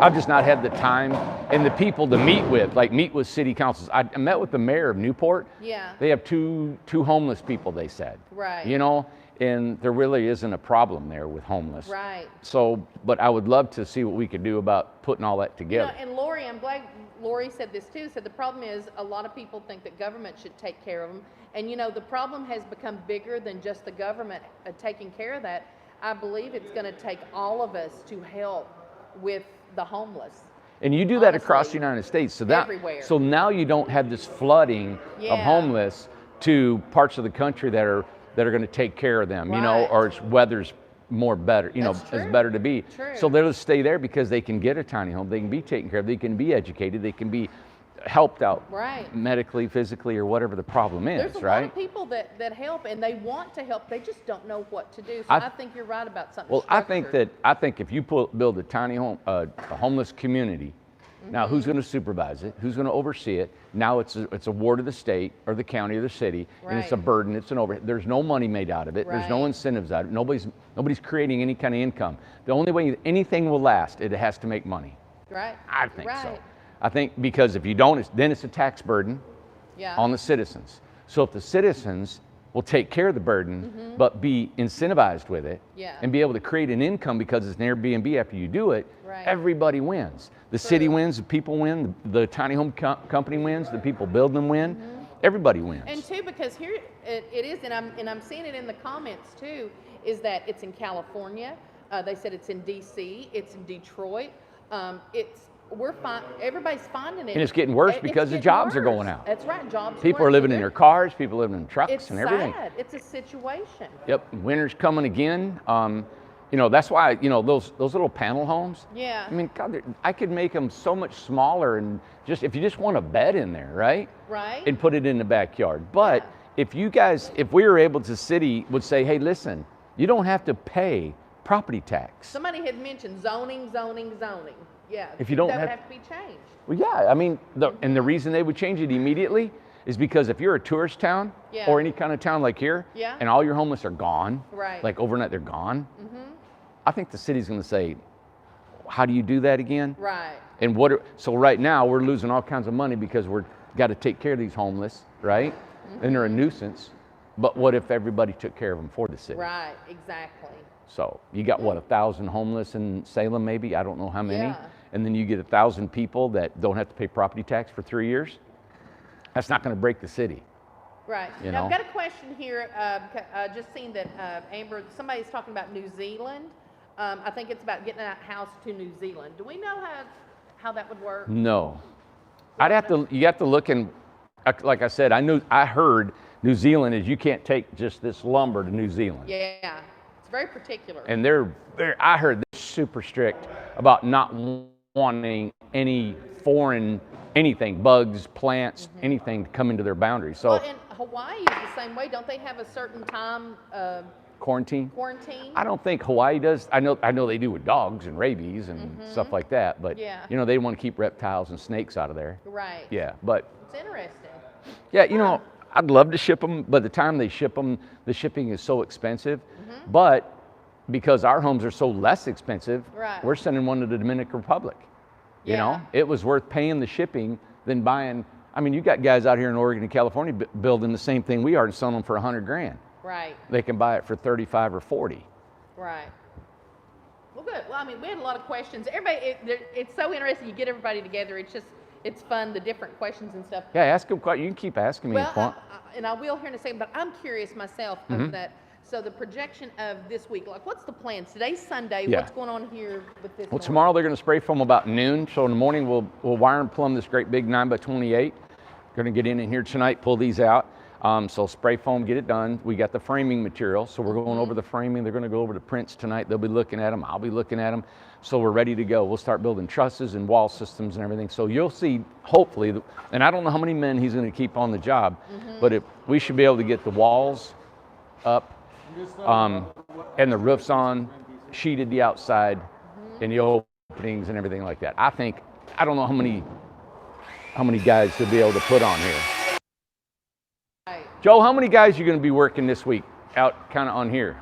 [SPEAKER 2] I've just not had the time and the people to meet with city councils. I met with the mayor of Newport.
[SPEAKER 3] Yeah.
[SPEAKER 2] They have two homeless people, they said.
[SPEAKER 3] Right.
[SPEAKER 2] And there really isn't a problem there with homeless.
[SPEAKER 3] Right.
[SPEAKER 2] So, but I would love to see what we could do about putting all that together.
[SPEAKER 3] And Lori, I'm glad Lori said this too, said the problem is a lot of people think that government should take care of them. And the problem has become bigger than just the government taking care of that. I believe it's going to take all of us to help with the homeless.
[SPEAKER 2] And you do that across
[SPEAKER 3] Honestly,
[SPEAKER 2] the United States.
[SPEAKER 3] everywhere.
[SPEAKER 2] So now you don't have this flooding of
[SPEAKER 3] Yeah.
[SPEAKER 2] homeless to parts of the country that are going to take care of them,
[SPEAKER 3] Right.
[SPEAKER 2] or it's weather's more better,
[SPEAKER 3] That's
[SPEAKER 2] is
[SPEAKER 3] true.
[SPEAKER 2] better to be.
[SPEAKER 3] True.
[SPEAKER 2] So they'll stay there because they can get a tiny home, they can be taken care of, they can be educated, they can be helped out
[SPEAKER 3] Right.
[SPEAKER 2] medically, physically, or whatever the problem is,
[SPEAKER 3] There's a
[SPEAKER 2] right?
[SPEAKER 3] lot of people that help, and they want to help. They just don't know what to do. So
[SPEAKER 2] I-
[SPEAKER 3] I think you're right about something.
[SPEAKER 2] Well, I think if you build a tiny home, a homeless community, now who's
[SPEAKER 3] Mm-hmm.
[SPEAKER 2] going to supervise it? Who's going to oversee it? Now it's a ward of the state or the county or the city, and it's a
[SPEAKER 3] Right.
[SPEAKER 2] burden. It's an overhead. There's no money made out of it. There's no
[SPEAKER 3] Right.
[SPEAKER 2] incentives out of it. Nobody's creating any kind of income. The only way anything will last, it has to make money.
[SPEAKER 3] Right.
[SPEAKER 2] I think so.
[SPEAKER 3] Right.
[SPEAKER 2] I think because if you don't, then it's a tax burden
[SPEAKER 3] Yeah.
[SPEAKER 2] on the citizens. So if the citizens will take care of the burden, but be incentivized with it,
[SPEAKER 3] Yeah.
[SPEAKER 2] and be able to create an income because it's an Airbnb after you do it,
[SPEAKER 3] Right.
[SPEAKER 2] everybody wins. The city
[SPEAKER 3] True.
[SPEAKER 2] wins, the people win, the tiny home company wins, the people building them win. Everybody wins.
[SPEAKER 3] And two, because here it is, and I'm seeing it in the comments too, is that it's in California. They said it's in D.C. It's in Detroit. Everybody's finding it.
[SPEAKER 2] And it's getting worse
[SPEAKER 3] It's
[SPEAKER 2] because the
[SPEAKER 3] getting
[SPEAKER 2] jobs are
[SPEAKER 3] worse.
[SPEAKER 2] going out.
[SPEAKER 3] That's right, jobs.
[SPEAKER 2] People are living in their cars, people living in trucks
[SPEAKER 3] It's
[SPEAKER 2] and everything.
[SPEAKER 3] sad. It's a situation.
[SPEAKER 2] Yep, winter's coming again. That's why, those little panel homes.
[SPEAKER 3] Yeah.
[SPEAKER 2] I mean, God, I could make them so much smaller, and if you just want a bed in there, right?
[SPEAKER 3] Right.
[SPEAKER 2] And put it in the backyard. But
[SPEAKER 3] Yeah.
[SPEAKER 2] if we were able to, city would say, hey, listen, you don't have to pay property tax.
[SPEAKER 3] Somebody had mentioned zoning. Yeah.
[SPEAKER 2] If you don't
[SPEAKER 3] that would
[SPEAKER 2] have-
[SPEAKER 3] have to be changed.
[SPEAKER 2] Well, yeah, I mean, and the reason they would change it immediately is because if you're a tourist town
[SPEAKER 3] Yeah.
[SPEAKER 2] or any kind of town like here,
[SPEAKER 3] Yeah.
[SPEAKER 2] and all your homeless are gone,
[SPEAKER 3] Right.
[SPEAKER 2] like overnight they're gone, I think the city's going to say, how do you do that again?
[SPEAKER 3] Right.
[SPEAKER 2] And so right now we're losing all kinds of money because we're got to take care of these homeless, right? And they're a nuisance. But what if everybody took care of them for the city?
[SPEAKER 3] Right. Exactly.
[SPEAKER 2] So you got 1,000 homeless in Salem, maybe? I don't know how many.
[SPEAKER 3] Yeah.
[SPEAKER 2] And then you get 1,000 people that don't have to pay property tax for 3 years. That's not going to break the city.
[SPEAKER 3] Right.
[SPEAKER 2] You
[SPEAKER 3] Now, I've
[SPEAKER 2] know?
[SPEAKER 3] got a question here. Just seen that Amber, somebody's talking about New Zealand. I think it's about getting a house to New Zealand. Do we know how that would work?
[SPEAKER 2] No. You have to look in, like I said, I heard New Zealand is you can't take just this lumber to New Zealand.
[SPEAKER 3] Yeah. It's very particular.
[SPEAKER 2] And I heard they're super strict about not wanting any foreign anything, bugs, plants, anything to come into their boundaries. So
[SPEAKER 3] well, and Hawaii is the same way. Don't they have a certain time
[SPEAKER 2] quarantine?
[SPEAKER 3] quarantine?
[SPEAKER 2] I don't think Hawaii does. I know they do with dogs and rabies and stuff like that, but
[SPEAKER 3] Yeah.
[SPEAKER 2] they want to keep reptiles and snakes out of there.
[SPEAKER 3] Right.
[SPEAKER 2] Yeah, but
[SPEAKER 3] It's interesting.
[SPEAKER 2] yeah, I'd love to ship them, but the time they ship them, the shipping is so expensive. But because our homes are so less expensive,
[SPEAKER 3] Right.
[SPEAKER 2] we're sending one to the Dominican Republic. You
[SPEAKER 3] Yeah.
[SPEAKER 2] know, it was worth paying the shipping than buying. I mean, you got guys out here in Oregon and California building the same thing we are and selling them for $100,000.
[SPEAKER 3] Right.
[SPEAKER 2] They can buy it for 35 or 40.
[SPEAKER 3] Right. Well, good. Well, I mean, we had a lot of questions. Everybody, it's so interesting. You get everybody together. It's fun, the different questions and stuff.
[SPEAKER 2] Yeah, ask them. You can keep asking me
[SPEAKER 3] Well,
[SPEAKER 2] if you want.
[SPEAKER 3] and I will here in a second, but I'm curious myself
[SPEAKER 2] Mm-hmm.
[SPEAKER 3] of that. So the projection of this week, like what's the plan? Today's Sunday.
[SPEAKER 2] Yeah.
[SPEAKER 3] What's going on here with this?
[SPEAKER 2] Well,
[SPEAKER 3] north?
[SPEAKER 2] tomorrow they're going to spray foam about noon. So in the morning we'll wire and plumb this great big 9x28. Going to get in here tonight, pull these out. So spray foam, get it done. We got the framing material, so we're going over the framing. They're going to go over the prints tonight. They'll be looking at them. I'll be looking at them. So we're ready to go. We'll start building trusses and wall systems and everything. So you'll see, hopefully, and I don't know how many men he's going to keep on the job, but we should be able to get the walls up and the roofs on, sheeted the outside, and the openings and everything like that. I don't know how many guys he'll be able to put on here.
[SPEAKER 3] Right.
[SPEAKER 2] Joe, how many guys are you going to be working this week out kind of on here?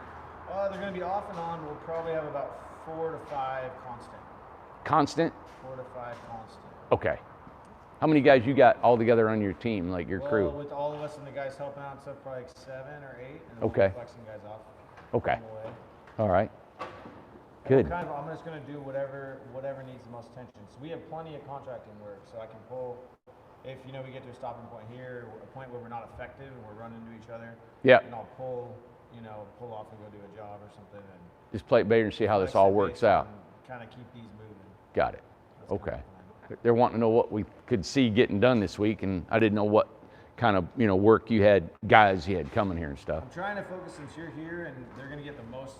[SPEAKER 1] They're going to be off and on. We'll probably have about 4 to 5 constant.
[SPEAKER 2] Constant?
[SPEAKER 1] 4 to 5 constant.
[SPEAKER 2] Okay. How many guys you got all together on your team, like your crew?
[SPEAKER 1] With all of us and the guys helping out and stuff, probably like 7 or 8. And then
[SPEAKER 2] Okay.
[SPEAKER 1] we'll be flexing guys off.
[SPEAKER 2] Okay.
[SPEAKER 1] on the way.
[SPEAKER 2] All right.
[SPEAKER 1] And
[SPEAKER 2] Good.
[SPEAKER 1] I'm just going to do whatever needs the most attention. So we have plenty of contracting work, so I can pull, if we get to a stopping point here, a point where we're not effective and we're running into each other.
[SPEAKER 2] Yeah.
[SPEAKER 1] And I'll pull off and go do a job or something. And
[SPEAKER 2] Just play it better and see how this all works out.
[SPEAKER 1] Kind of keep these moving.
[SPEAKER 2] Got it.
[SPEAKER 1] That's kinda
[SPEAKER 2] Okay.
[SPEAKER 1] the plan.
[SPEAKER 2] They're wanting to know what we could see getting done this week, and I didn't know what kind of work you had, guys you had coming here and stuff.
[SPEAKER 1] I'm trying to focus since you're here and they're going to get the most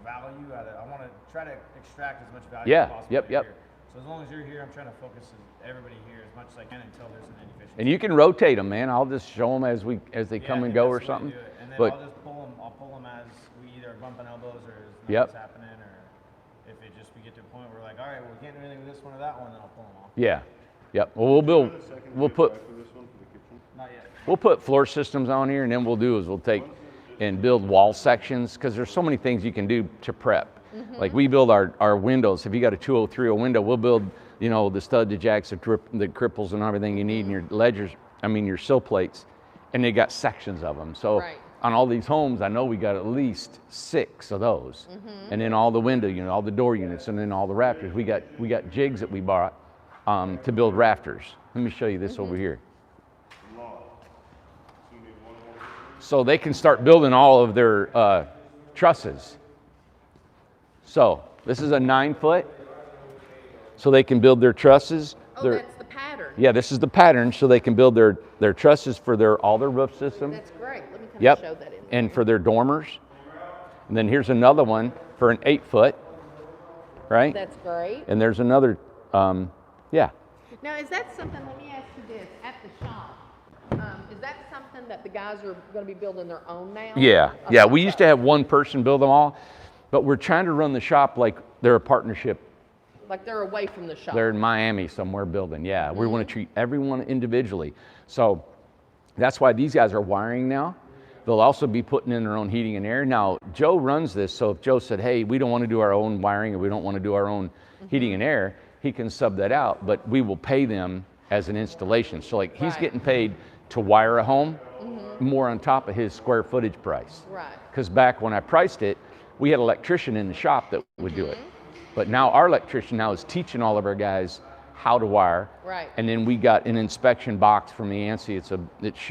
[SPEAKER 1] value out of. I want to try to extract as much value
[SPEAKER 2] Yeah,
[SPEAKER 1] as possible.
[SPEAKER 2] yep.
[SPEAKER 1] Here. So as long as you're here, I'm trying to focus everybody here as much as I can until there's an inefficiency.
[SPEAKER 2] And you can rotate them, man. I'll just show them as they come and go or something.
[SPEAKER 1] And then
[SPEAKER 2] But
[SPEAKER 1] I'll just pull them. I'll pull them as we either bump on elbows or as nothing's happening, or if we get to a point where we're like, all right, well, we can't do anything with this one or that one, then I'll pull them off.
[SPEAKER 2] yeah, yep. Well,
[SPEAKER 1] Not yet.
[SPEAKER 2] we'll put floor systems on here, and then we'll take and build wall sections, because there's so many things you can do to prep. Like we build our windows. If you got a 2030 window, we'll build, the stud, the jacks, the cripples, and everything you need, and your ledgers, your sill plates, and they got sections of them. So on all these homes, I know we got at least 6 of those, and then all the window units, all the door units, and then all the rafters. We got jigs that we bought to build rafters. Let me show you this over here. So they can start building all of their trusses. So this is a 9-foot, so they can build their trusses.
[SPEAKER 3] Oh, that's the pattern.
[SPEAKER 2] Yeah, this is the pattern, so they can build their trusses for all their roof systems.
[SPEAKER 3] That's great. Let me kind of show that in there.
[SPEAKER 2] And for their dormers. And then here's another one for an 8-foot, right?
[SPEAKER 3] That's great.
[SPEAKER 2] And there's another, yeah.
[SPEAKER 3] Now, is that something, let me ask you this, at the shop, is that something that the guys are going to be building their own now?
[SPEAKER 2] Yeah, we used to have one person build them all, but we're trying to run the shop like they're a partnership.
[SPEAKER 3] Like they're away from the shop.
[SPEAKER 2] They're in Miami somewhere building, yeah. We want to treat everyone individually. So that's why these guys are wiring now. They'll also be putting in their own heating and air. Now, Joe runs this, so if Joe said, hey, we don't want to do our own wiring, or we don't want to do our own heating and air, he can sub that out, but we will pay them as an installation. So like he's getting paid to wire a home more on top of his square footage price.
[SPEAKER 3] Right.
[SPEAKER 2] Because back when I priced it, we had an electrician in the shop that would do it. But now our electrician now is teaching all of our guys how to wire.
[SPEAKER 3] Right.
[SPEAKER 2] And then we got an inspection box from the ANSI.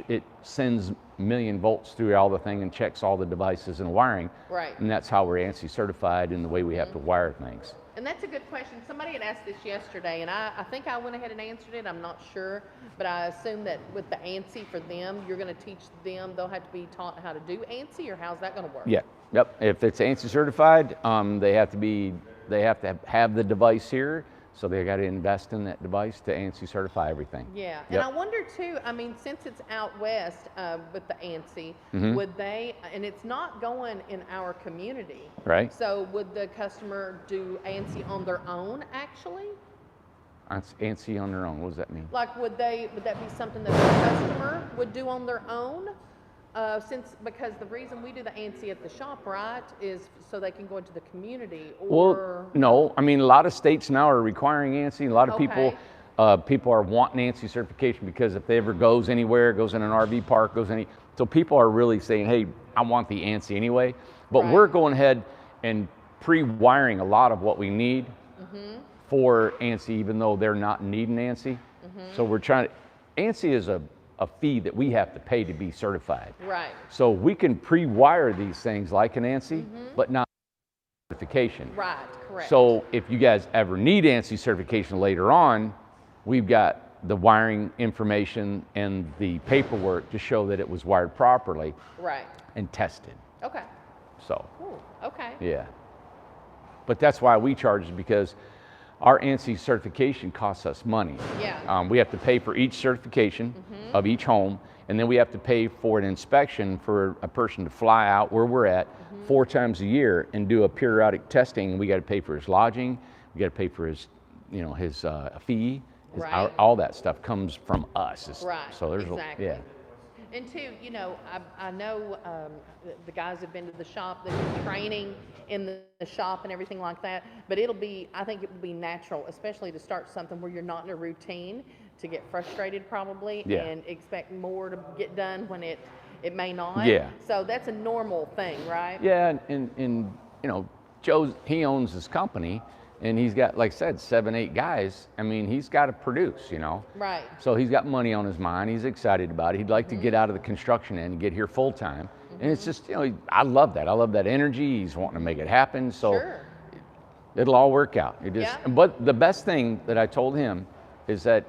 [SPEAKER 2] It sends million volts through all the thing and checks all the devices and wiring.
[SPEAKER 3] Right.
[SPEAKER 2] And that's how we're ANSI certified in the way we have to wire things.
[SPEAKER 3] And that's a good question. Somebody had asked this yesterday, and I think I went ahead and answered it. I'm not sure, but I assume that with the ANSI for them, you're going to teach them. They'll have to be taught how to do ANSI, or how's that going to work?
[SPEAKER 2] Yeah. Yep. If it's ANSI certified, they have to have the device here. So they got to invest in that device to ANSI certify everything.
[SPEAKER 3] Yeah, and I wonder too, since it's out west with the ANSI, would they, and it's not going in our community.
[SPEAKER 2] Right.
[SPEAKER 3] So would the customer do ANSI on their own actually?
[SPEAKER 2] ANSI on their own, what does that mean?
[SPEAKER 3] Like would that be something that the customer would do on their own? Because the reason we do the ANSI at the shop, right, is so they can go into the community, or...
[SPEAKER 2] Well, no. A lot of states now are requiring ANSI. A lot of people are wanting ANSI certification because if they ever goes anywhere, goes in an RV park, so people are really saying, hey, I want the ANSI anyway. But we're going ahead and pre-wiring a lot of what we need for ANSI, even though they're not needing ANSI. So we're trying to... ANSI is a fee that we have to pay to be certified.
[SPEAKER 3] Right.
[SPEAKER 2] So we can pre-wire these things like an ANSI, but not certification.
[SPEAKER 3] Right, correct.
[SPEAKER 2] So if you guys ever need ANSI certification later on, we've got the wiring information and the paperwork to show that it was wired properly.
[SPEAKER 3] Right.
[SPEAKER 2] And tested.
[SPEAKER 3] Okay.
[SPEAKER 2] So.
[SPEAKER 3] Ooh, okay.
[SPEAKER 2] Yeah. But that's why we charge it, because our ANSI certification costs us money.
[SPEAKER 3] Yeah.
[SPEAKER 2] We have to pay for each certification of each home, and then we have to pay for an inspection for a person to fly out where we're at 4 times a year and do a periodic testing. We got to pay for his lodging, we got to pay for his, his fee. All that stuff comes from us.
[SPEAKER 3] Right.
[SPEAKER 2] So there's
[SPEAKER 3] exactly. And two, I know the guys have been to the shop, they've been training in the shop and everything like that, but I think it will be natural, especially to start something where you're not in a routine, to get frustrated probably and expect more to get done when it may not.
[SPEAKER 2] Yeah.
[SPEAKER 3] So that's a normal thing, right?
[SPEAKER 2] Yeah, and he owns his company, and he's got, like I said, 7, 8 guys. He's got to produce,
[SPEAKER 3] Right.
[SPEAKER 2] So he's got money on his mind. He's excited about it. He'd like to get out of the construction end and get here full time. And it's just, I love that. I love that energy. He's wanting to make it happen. So it'll all work out. But the best thing that I told him is that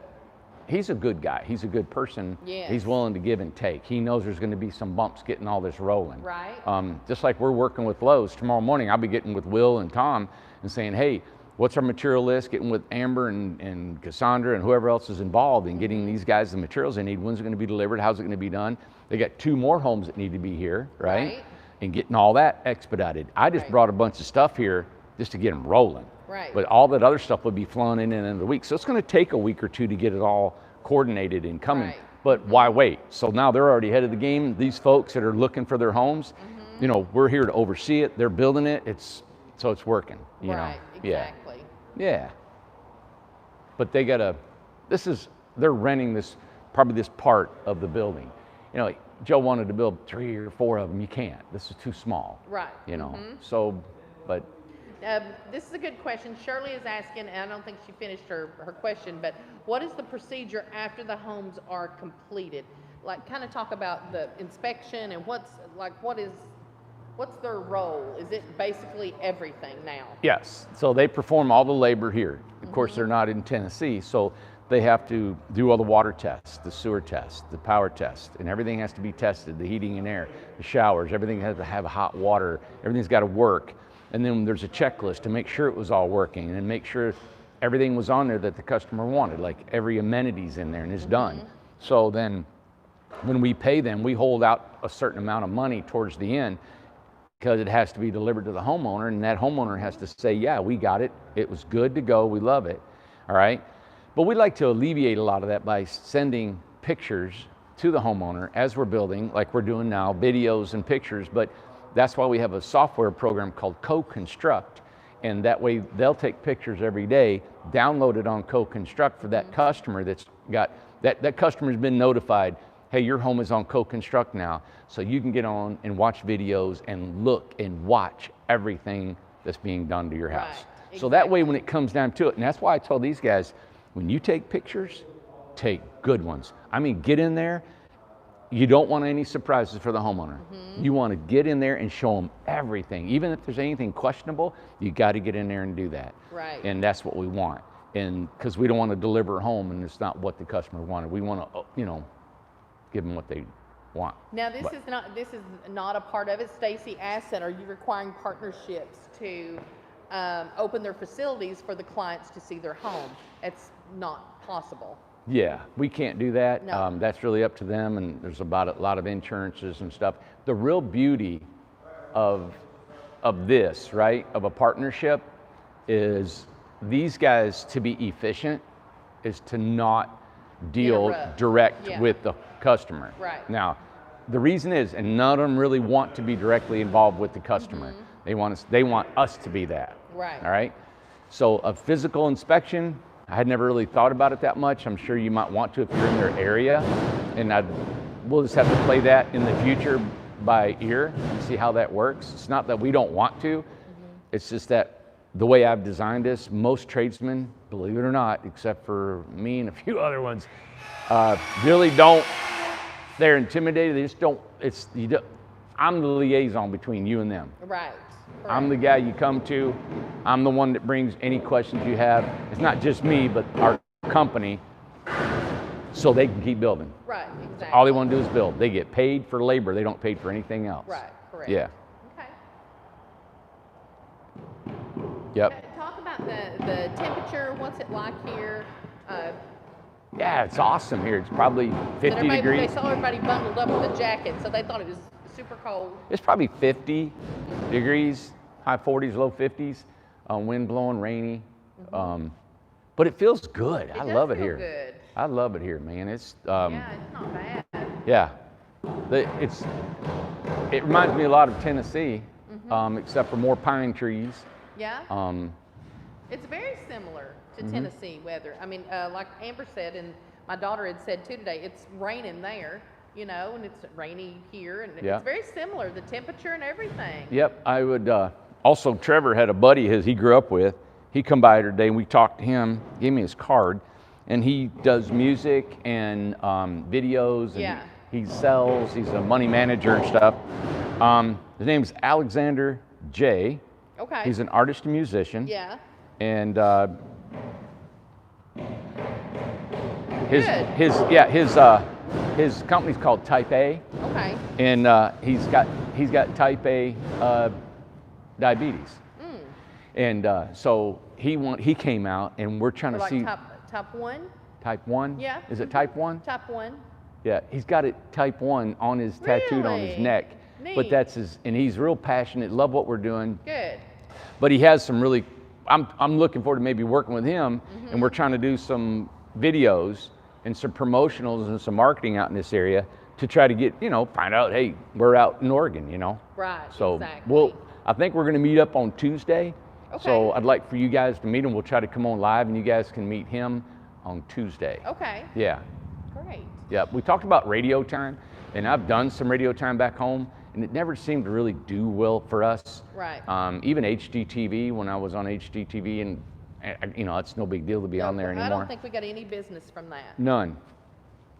[SPEAKER 2] he's a good guy. He's a good person.
[SPEAKER 3] Yes.
[SPEAKER 2] He's willing to give and take. He knows there's going to be some bumps getting all this rolling.
[SPEAKER 3] Right.
[SPEAKER 2] Just like we're working with Lowe's tomorrow morning, I'll be getting with Will and Tom and saying, hey, what's our material list? Getting with Amber and Cassandra and whoever else is involved in getting these guys the materials they need. When's it going to be delivered? How's it going to be done? They got 2 more homes that need to be here, right? And getting all that expedited. I just brought a bunch of stuff here just to get them rolling.
[SPEAKER 3] Right.
[SPEAKER 2] But all that other stuff would be flown in and in the week. So it's going to take a week or 2 to get it all coordinated and coming.
[SPEAKER 3] Right.
[SPEAKER 2] But why wait? So now they're already ahead of the game. These folks that are looking for their homes, you know, we're here to oversee it. They're building it. So it's working. You know?
[SPEAKER 3] Exactly.
[SPEAKER 2] Yeah. But they gotta. They're renting this part of the building. You know, Joe wanted to build 3 or 4 of them. You can't. This is too small.
[SPEAKER 3] Right.
[SPEAKER 2] You know. So, but.
[SPEAKER 3] This is a good question. Shirley is asking, and I don't think she finished her question, but what is the procedure after the homes are completed? Like, kind of talk about the inspection and what's their role? Is it basically everything now?
[SPEAKER 2] Yes. So they perform all the labor here. Of course, they're not in Tennessee, so they have to do all the water tests, the sewer tests, the power test, and everything has to be tested, the heating and air, the showers, everything has to have hot water, everything's got to work. And then there's a checklist to make sure it was all working and make sure everything was on there that the customer wanted, like every amenity's in there and it's done. So then when we pay them, we hold out a certain amount of money towards the end because it has to be delivered to the homeowner, and that homeowner has to say, yeah, we got it. It was good to go. We love it. All right. But we like to alleviate a lot of that by sending pictures to the homeowner as we're building, like we're doing now, videos and pictures. But that's why we have a software program called Co-Construct, and that way they'll take pictures every day, download it on Co-Construct for that customer that's got, that customer's been notified, hey, your home is on Co-Construct now, so you can get on and watch videos and look and watch everything that's being done to your house.
[SPEAKER 3] Right,
[SPEAKER 2] So that way when it comes down to it, and that's why I tell these guys, when you take pictures, take good ones. I mean, get in there. You don't want any surprises for the homeowner. You want to get in there and show them everything. Even if there's anything questionable, you got to get in there and do that.
[SPEAKER 3] Right.
[SPEAKER 2] And that's what we want. And because we don't want to deliver a home and it's not what the customer wanted. We want to, you know, give them what they want.
[SPEAKER 3] Now this is not a part of it. Stacy asked that, are you requiring partnerships to open their facilities for the clients to see their home? It's not possible.
[SPEAKER 2] Yeah, we can't do that.
[SPEAKER 3] No.
[SPEAKER 2] That's really up to them, and there's about a lot of insurances and stuff. The real beauty of this, right, of a partnership is these guys, to be efficient, is to not deal
[SPEAKER 3] Interrupt.
[SPEAKER 2] direct with the customer.
[SPEAKER 3] Right.
[SPEAKER 2] Now, the reason is, and none of them really want to be directly involved with the customer. They want us to be that.
[SPEAKER 3] Right.
[SPEAKER 2] All right. So a physical inspection, I had never really thought about it that much. I'm sure you might want to if you're in their area, and we'll just have to play that in the future by ear and see how that works. It's not that we don't want to, it's just that the way I've designed this, most tradesmen, believe it or not, except for me and a few other ones, really don't, they're intimidated, they just don't, I'm the liaison between you and them.
[SPEAKER 3] Right.
[SPEAKER 2] I'm the guy you come to. I'm the one that brings any questions you have. It's not just me, but our company, so they can keep building.
[SPEAKER 3] Right, exactly.
[SPEAKER 2] All they want to do is build. They get paid for labor. They don't pay for anything else.
[SPEAKER 3] Right, correct.
[SPEAKER 2] Yeah.
[SPEAKER 3] Okay.
[SPEAKER 2] Yep.
[SPEAKER 3] Talk about the temperature. What's it like here?
[SPEAKER 2] Yeah, it's awesome here. It's probably 50 degrees.
[SPEAKER 3] They saw everybody bundled up with a jacket, so they thought it was super cold.
[SPEAKER 2] It's probably 50 degrees, high 40s, low 50s, wind blowing, rainy. But it feels good. I love it here.
[SPEAKER 3] Good.
[SPEAKER 2] I love it here, man. It's
[SPEAKER 3] Yeah, it's not bad.
[SPEAKER 2] yeah. It reminds me a lot of Tennessee, except for more pine trees.
[SPEAKER 3] Yeah. It's very similar to Tennessee weather. I mean, like Amber said, and my daughter had said too today, it's raining there, you know, and it's rainy here, and
[SPEAKER 2] Yeah.
[SPEAKER 3] it's very similar, the temperature and everything.
[SPEAKER 2] Yep, I would, also Trevor had a buddy he grew up with. He come by today and we talked to him, gave me his card, and he does music and videos, and
[SPEAKER 3] Yeah.
[SPEAKER 2] he sells, he's a money manager and stuff. His name's Alexander J.
[SPEAKER 3] Okay.
[SPEAKER 2] He's an artist and musician.
[SPEAKER 3] Yeah.
[SPEAKER 2] And His
[SPEAKER 3] Good.
[SPEAKER 2] his company's called Type A,
[SPEAKER 3] Okay.
[SPEAKER 2] and he's got Type A diabetes, and so he came out, and we're trying
[SPEAKER 3] Or
[SPEAKER 2] to
[SPEAKER 3] like
[SPEAKER 2] see
[SPEAKER 3] top 1?
[SPEAKER 2] Type 1.
[SPEAKER 3] Yeah.
[SPEAKER 2] Is it Type 1?
[SPEAKER 3] Top 1.
[SPEAKER 2] Yeah, he's got it Type 1 on his tattooed on his
[SPEAKER 3] Really?
[SPEAKER 2] neck. But
[SPEAKER 3] Neat.
[SPEAKER 2] that's his, and he's real passionate. Love what we're doing.
[SPEAKER 3] Good.
[SPEAKER 2] But he has some really. I'm looking forward to maybe working with him, and we're trying to do some videos and some promotionals and some marketing out in this area to try to get, find out, hey, we're out in Oregon,
[SPEAKER 3] Right.
[SPEAKER 2] So
[SPEAKER 3] exactly.
[SPEAKER 2] I think we're going to meet up on Tuesday.
[SPEAKER 3] Okay.
[SPEAKER 2] So I'd like for you guys to meet him. We'll try to come on live, and you guys can meet him on Tuesday.
[SPEAKER 3] Okay.
[SPEAKER 2] Yeah.
[SPEAKER 3] Great.
[SPEAKER 2] Yeah. We talked about radio time, and I've done some radio time back home, and it never seemed to really do well for us.
[SPEAKER 3] Right.
[SPEAKER 2] Even HGTV, when I was on HGTV, and it's no big deal to be on there anymore.
[SPEAKER 3] I don't think we got any business from that.
[SPEAKER 2] None.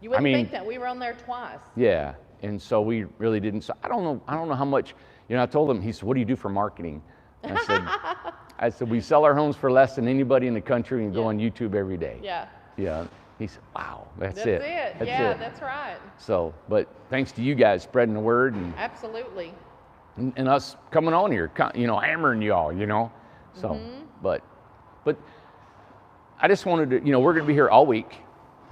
[SPEAKER 3] You wouldn't
[SPEAKER 2] mean-
[SPEAKER 3] think that. We were on there twice.
[SPEAKER 2] Yeah, and so we really didn't. So I don't know how much. I told him. He said, "What do you do for marketing?" I said, "We sell our homes for less than anybody in the country and go on YouTube every day."
[SPEAKER 3] Yeah.
[SPEAKER 2] Yeah. He said, "Wow, that's
[SPEAKER 3] That's
[SPEAKER 2] it.
[SPEAKER 3] it.
[SPEAKER 2] That's
[SPEAKER 3] Yeah,
[SPEAKER 2] it."
[SPEAKER 3] that's right.
[SPEAKER 2] So, but thanks to you guys spreading the word
[SPEAKER 3] Absolutely.
[SPEAKER 2] and us coming on here, hammering y'all, So, but I just wanted to, we're going to be here all week.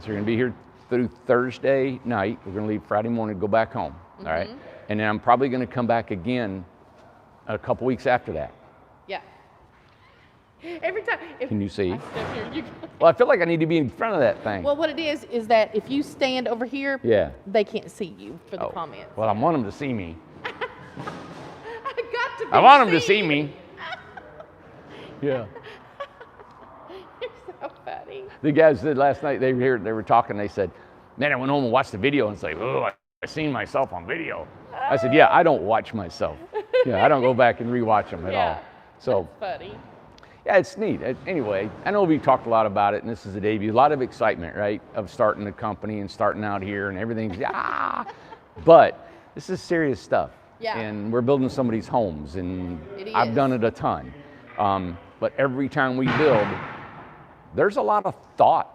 [SPEAKER 2] So we're going to be here through Thursday night. We're going to leave Friday morning to go back home. All right. And then I'm probably going to come back again a couple weeks after that.
[SPEAKER 3] Yeah. Every time.
[SPEAKER 2] Can you see?
[SPEAKER 3] I step here, you.
[SPEAKER 2] Well, I feel like I need to be in front of that thing.
[SPEAKER 3] Well, what it is that if you stand over here,
[SPEAKER 2] Yeah.
[SPEAKER 3] they can't see you for the
[SPEAKER 2] Oh,
[SPEAKER 3] comments.
[SPEAKER 2] Well, I want them to see me.
[SPEAKER 3] I
[SPEAKER 2] I want them to see
[SPEAKER 3] seen.
[SPEAKER 2] me. Yeah.
[SPEAKER 3] You're so funny.
[SPEAKER 2] The guys said last night, they were here, they were talking, they said, man, I went home and watched the video and it's like, oh, I seen myself on video. I said, yeah, I don't watch myself. Yeah, I don't go back and rewatch them at all. So,
[SPEAKER 3] That's funny.
[SPEAKER 2] yeah, it's neat. Anyway, I know we talked a lot about it, and this is a debut. A lot of excitement, right, of starting the company and starting out here and everything's, but this is serious stuff.
[SPEAKER 3] Yeah.
[SPEAKER 2] And we're building somebody's homes, and
[SPEAKER 3] It
[SPEAKER 2] I've
[SPEAKER 3] is.
[SPEAKER 2] done it a ton. But every time we build, there's a lot of thought.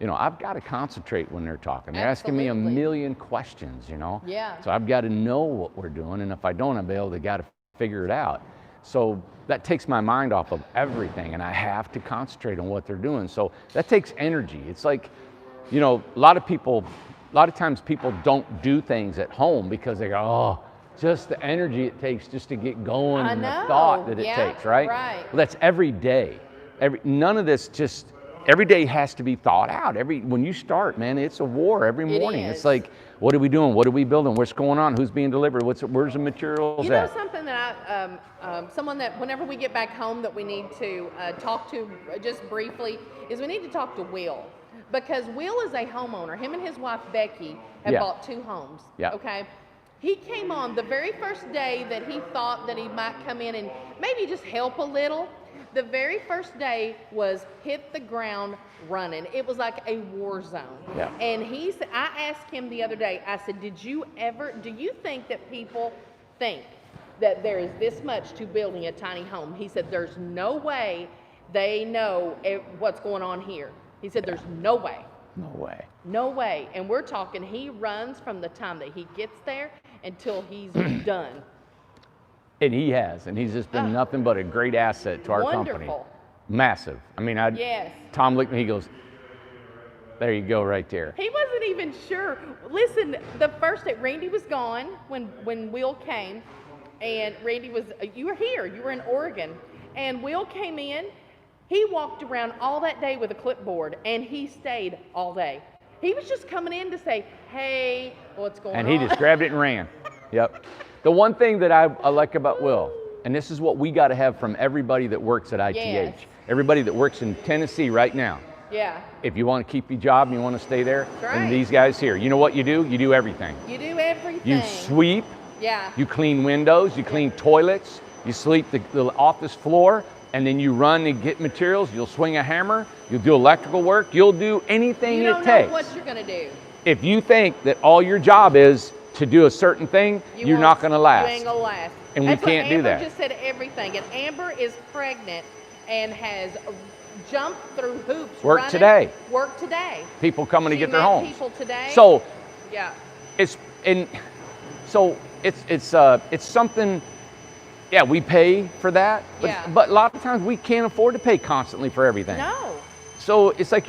[SPEAKER 2] I've got to concentrate when they're talking. They're asking me a
[SPEAKER 3] Absolutely.
[SPEAKER 2] million questions,
[SPEAKER 3] Yeah.
[SPEAKER 2] So I've got to know what we're doing, and if I don't, I'll got to figure it out. So that takes my mind off of everything, and I have to concentrate on what they're doing. So that takes energy. It's like, a lot of times people don't do things at home because they go, oh, just the energy it takes just to get going
[SPEAKER 3] I
[SPEAKER 2] and the
[SPEAKER 3] know.
[SPEAKER 2] thought that it
[SPEAKER 3] Yeah,
[SPEAKER 2] takes, right?
[SPEAKER 3] right.
[SPEAKER 2] Well, that's every day. None of this just, every day has to be thought out. When you start, man, it's a war every
[SPEAKER 3] It
[SPEAKER 2] morning.
[SPEAKER 3] is.
[SPEAKER 2] It's like, what are we doing? What are we building? What's going on? Who's being delivered? Where's the materials
[SPEAKER 3] You know
[SPEAKER 2] at?
[SPEAKER 3] something that someone that whenever we get back home that we need to talk to just briefly is we need to talk to Will, because Will is a homeowner. Him and his wife Becky have
[SPEAKER 2] Yeah.
[SPEAKER 3] bought 2 homes.
[SPEAKER 2] Yeah.
[SPEAKER 3] Okay. He came on the very first day that he thought that he might come in and maybe just help a little. The very first day was hit the ground running. It was like a war zone.
[SPEAKER 2] Yeah.
[SPEAKER 3] And I asked him the other day, I said, do you think that people think that there is this much to building a tiny home? He said, there's no way they know what's going on here. He said, there's no way.
[SPEAKER 2] No way.
[SPEAKER 3] No way. And we're talking, he runs from the time that he gets there until he's done.
[SPEAKER 2] And he has, and he's just been nothing but a great asset to our company.
[SPEAKER 3] Wonderful.
[SPEAKER 2] Massive. I mean,
[SPEAKER 3] Yes.
[SPEAKER 2] Tom looked at me, he goes, there you go right there.
[SPEAKER 3] He wasn't even sure. Listen, the first day, Randy was gone when Will came, and Randy was, you were here, you were in Oregon, and Will came in. He walked around all that day with a clipboard, and he stayed all day. He was just coming in to say, hey, what's going on?
[SPEAKER 2] And he just grabbed it and ran. Yep. The one thing that I like about Will, and this is what we got to have from everybody that works at ITH,
[SPEAKER 3] Yes.
[SPEAKER 2] everybody that works in Tennessee right now.
[SPEAKER 3] Yeah,
[SPEAKER 2] If you want to keep your job and you want to stay there,
[SPEAKER 3] That's right.
[SPEAKER 2] and these guys here, you know what you do? You do everything.
[SPEAKER 3] you do everything.
[SPEAKER 2] You sweep,
[SPEAKER 3] Yeah.
[SPEAKER 2] you clean windows, you clean toilets, you sweep the office floor, and then you run and get materials. You'll swing a hammer, you'll do electrical work, you'll do anything
[SPEAKER 3] You
[SPEAKER 2] it
[SPEAKER 3] don't
[SPEAKER 2] takes.
[SPEAKER 3] know what you're going to do.
[SPEAKER 2] If you think that all your job is to do a certain thing, you're
[SPEAKER 3] won't-
[SPEAKER 2] not going to last.
[SPEAKER 3] You ain't going to last.
[SPEAKER 2] And we
[SPEAKER 3] That's what
[SPEAKER 2] can't do
[SPEAKER 3] Amber
[SPEAKER 2] that.
[SPEAKER 3] just said everything. And Amber is pregnant and has jumped through hoops.
[SPEAKER 2] Work
[SPEAKER 3] running,
[SPEAKER 2] today.
[SPEAKER 3] Work today.
[SPEAKER 2] People coming to
[SPEAKER 3] She
[SPEAKER 2] get their
[SPEAKER 3] met
[SPEAKER 2] homes.
[SPEAKER 3] people today.
[SPEAKER 2] So
[SPEAKER 3] yeah.
[SPEAKER 2] it's something. Yeah, we pay for that, but a lot of times we can't afford to pay constantly for everything.
[SPEAKER 3] No.
[SPEAKER 2] So it's like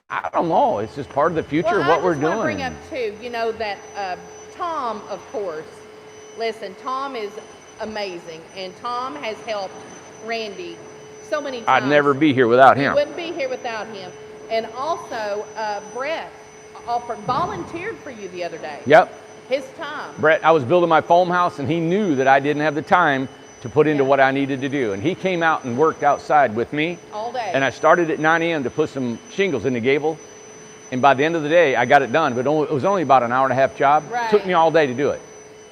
[SPEAKER 2] I don't know. It's just part of the future of what we're doing.
[SPEAKER 3] I just want to bring up too, that Tom, of course. Listen, Tom is amazing, and Tom has helped Randy so many times.
[SPEAKER 2] I'd never be here without him.
[SPEAKER 3] We wouldn't be here without him. And also, Brett volunteered for you the other day.
[SPEAKER 2] Yep.
[SPEAKER 3] His time.
[SPEAKER 2] Brett, I was building my foam house, and he knew that I didn't have the time to put into what I needed to do. And he came out and worked outside with me.
[SPEAKER 3] All day.
[SPEAKER 2] And I started at 9 a.m. to put some shingles in the gable. And by the end of the day, I got it done. But it was only about an hour and a half job.
[SPEAKER 3] Right.
[SPEAKER 2] It took me all day to do it.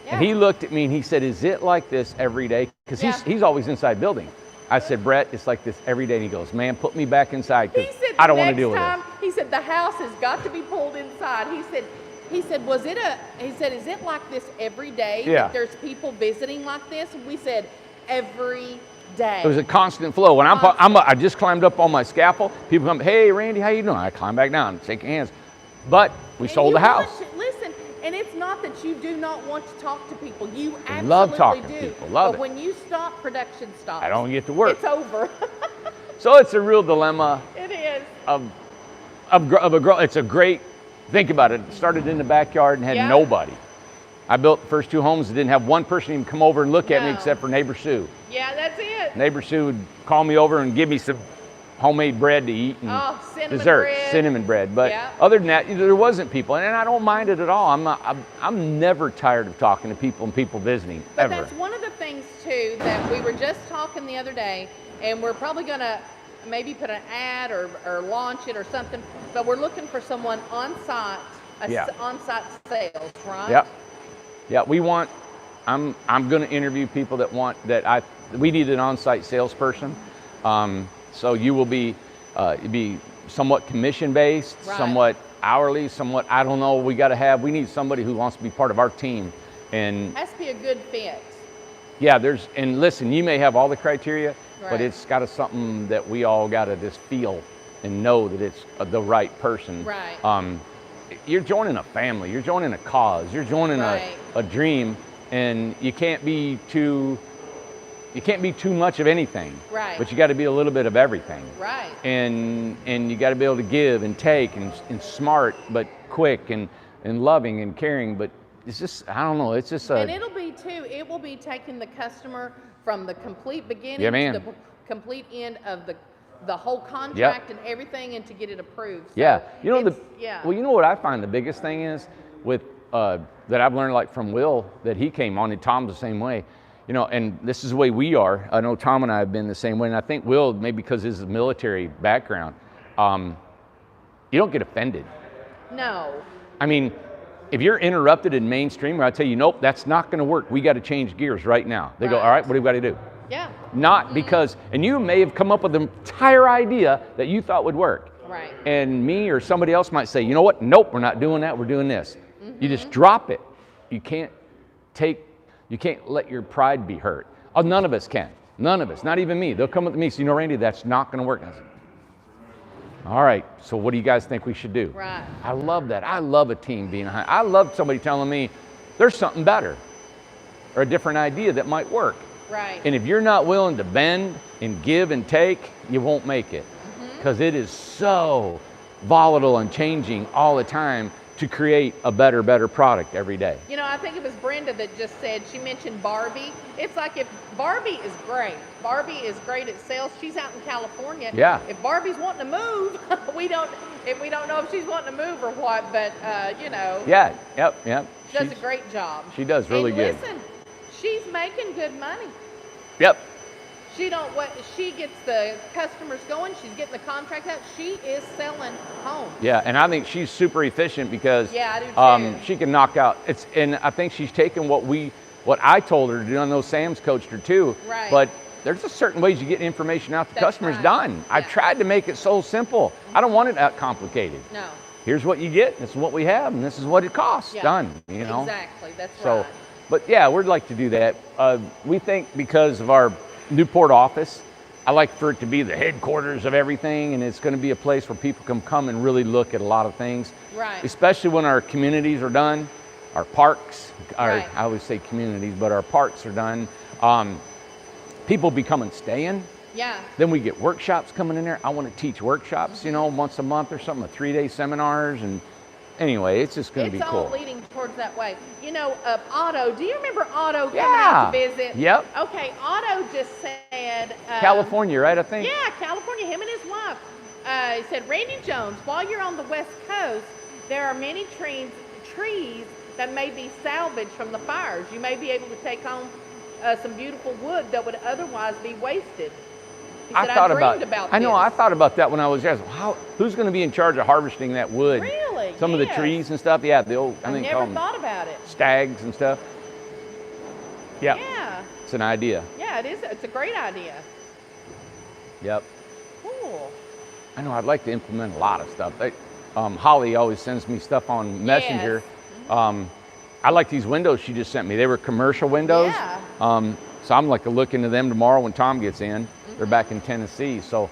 [SPEAKER 3] Yeah.
[SPEAKER 2] And he looked at me and he said, is it like this every day? Because he's always inside building. I said, Brett, it's like this every day. And he goes, man, put me back inside because I don't want to deal with it.
[SPEAKER 3] He said, the house has got to be pulled inside. He said, is it like this every day?
[SPEAKER 2] Yeah.
[SPEAKER 3] That there's people visiting like this? We said, every day.
[SPEAKER 2] It was a constant flow. When I just climbed up on my scaffold, people come, hey, Randy, how you doing? I climb back down, shake hands. But we sold the house.
[SPEAKER 3] Listen, and it's not that you do not want to talk to people. You absolutely
[SPEAKER 2] love talking
[SPEAKER 3] do.
[SPEAKER 2] to people. Love
[SPEAKER 3] but
[SPEAKER 2] it.
[SPEAKER 3] when you stop, production stops.
[SPEAKER 2] I don't get to work.
[SPEAKER 3] It's over.
[SPEAKER 2] So it's a real dilemma.
[SPEAKER 3] It is.
[SPEAKER 2] Of a girl. It's a great, think about it. It started in the backyard and had nobody. I built the first 2 homes that didn't have one person even come over and look at me except for neighbor Sue.
[SPEAKER 3] Yeah, that's it.
[SPEAKER 2] Neighbor Sue would call me over and give me some homemade bread to eat and cinnamon bread. But other than that, there wasn't people, and I don't mind it at all. I'm never tired of talking to people and people visiting,
[SPEAKER 3] but
[SPEAKER 2] ever.
[SPEAKER 3] That's one of the things too that we were just talking the other day, and we're probably gonna maybe put an ad or launch it or something. But we're looking for someone on site, on-site sales, right?
[SPEAKER 2] Yep. Yeah, we want. I'm going to interview people that want that. We need an on-site salesperson. So you will be somewhat commission-based, somewhat hourly, somewhat, I don't know, we need somebody who wants to be part of our team. And
[SPEAKER 3] it has to be a good fit.
[SPEAKER 2] Yeah, and listen, you may have all the criteria, but it's got to something that we all got to just feel and know that it's the right person.
[SPEAKER 3] Right.
[SPEAKER 2] You're joining a family, you're joining a cause, you're joining a dream, and you can't be too much of anything.
[SPEAKER 3] Right.
[SPEAKER 2] But you got to be a little bit of everything.
[SPEAKER 3] Right.
[SPEAKER 2] And you got to be able to give and take and smart, but quick and loving and caring. But it's just, I don't know, it's just
[SPEAKER 3] and it will be taking the customer from the complete beginning to the complete end of the whole contract and everything, and to get it approved. So
[SPEAKER 2] well, you know what I find the biggest thing is with that I've learned, like from Will, that he came on, and Tom's the same way. And this is the way we are. I know Tom and I have been the same way, and I think Will, maybe because of his military background, you don't get offended.
[SPEAKER 3] No.
[SPEAKER 2] I mean, if you're interrupted in mainstream, where I tell you, nope, that's not going to work. We got to change gears right now. They go, all right, what do we got to do?
[SPEAKER 3] Yeah.
[SPEAKER 2] Not because, and you may have come up with an entire idea that you thought would work.
[SPEAKER 3] Right.
[SPEAKER 2] And me or somebody else might say, you know what? Nope, we're not doing that. We're doing this. Mm-hmm. You just drop it. You can't let your pride be hurt. Oh, none of us can. None of us, not even me. They'll come up to me and say, Randy, that's not going to work. And I say, all right, so what do you guys think we should do?
[SPEAKER 3] Right.
[SPEAKER 2] I love that. I love a team being behind. I love somebody telling me there's something better or a different idea that might work.
[SPEAKER 3] Right.
[SPEAKER 2] And if you're not willing to bend and give and take, you won't make it. Because it is so volatile and changing all the time to create a better product every day.
[SPEAKER 3] I think it was Brenda that just said, she mentioned Barbie. It's like, if Barbie is great at sales. She's out in California.
[SPEAKER 2] Yeah.
[SPEAKER 3] If Barbie's wanting to move, we don't know if she's wanting to move or what, but
[SPEAKER 2] Yeah, yep.
[SPEAKER 3] Does a great job.
[SPEAKER 2] She does really good.
[SPEAKER 3] Listen, she's making good money.
[SPEAKER 2] Yep.
[SPEAKER 3] She gets the customers going, she's getting the contract out, she is selling homes.
[SPEAKER 2] Yeah, and I think she's super efficient because
[SPEAKER 3] I do too.
[SPEAKER 2] She can knock out and I think she's taken what I told her to do. I know Sam's coached her too.
[SPEAKER 3] Right.
[SPEAKER 2] But there's just certain ways you get information out to customers done. Yeah. I've tried to make it so simple. I don't want it that complicated.
[SPEAKER 3] No.
[SPEAKER 2] Here's what you get, this is what we have, and this is what it costs. Done.
[SPEAKER 3] Exactly, that's
[SPEAKER 2] so,
[SPEAKER 3] right.
[SPEAKER 2] But yeah, we'd like to do that. We think because of our Newport office, I like for it to be the headquarters of everything, and it's going to be a place where people can come and really look at a lot of things.
[SPEAKER 3] Right.
[SPEAKER 2] Especially when our communities are done, our parks,
[SPEAKER 3] Right.
[SPEAKER 2] I always say communities, but our parks are done. People be coming staying.
[SPEAKER 3] Yeah.
[SPEAKER 2] Then we get workshops coming in there. I want to teach workshops, you know, once a month or something, 3-day seminars. And anyway, it's just going to be
[SPEAKER 3] It's
[SPEAKER 2] cool.
[SPEAKER 3] all leading towards that way. You know, Otto, do you remember Otto coming
[SPEAKER 2] Yeah.
[SPEAKER 3] out to visit?
[SPEAKER 2] Yep.
[SPEAKER 3] Okay, Otto just said.
[SPEAKER 2] California, right, I think?
[SPEAKER 3] Yeah, California, him and his wife. He said, Randy Jones, while you're on the West Coast, there are many trees that may be salvaged from the fires. You may be able to take home some beautiful wood that would otherwise be wasted. He said, I dreamed about
[SPEAKER 2] I know,
[SPEAKER 3] this.
[SPEAKER 2] I thought about that when I was there. Who's going to be in charge of harvesting that wood?
[SPEAKER 3] Really?
[SPEAKER 2] Some of the
[SPEAKER 3] Yes.
[SPEAKER 2] trees and stuff. Yeah, the old,
[SPEAKER 3] I
[SPEAKER 2] think
[SPEAKER 3] never
[SPEAKER 2] call them
[SPEAKER 3] thought about it.
[SPEAKER 2] stags and stuff. Yep.
[SPEAKER 3] Yeah.
[SPEAKER 2] It's an idea.
[SPEAKER 3] Yeah, it is. It's a great idea.
[SPEAKER 2] Yep.
[SPEAKER 3] Cool.
[SPEAKER 2] I know, I'd like to implement a lot of stuff. Holly always sends me stuff on Messenger.
[SPEAKER 3] Yes.
[SPEAKER 2] I like these windows she just sent me. They were commercial windows.
[SPEAKER 3] Yeah.
[SPEAKER 2] So I'm like to look into them tomorrow when Tom gets in. They're back in Tennessee. So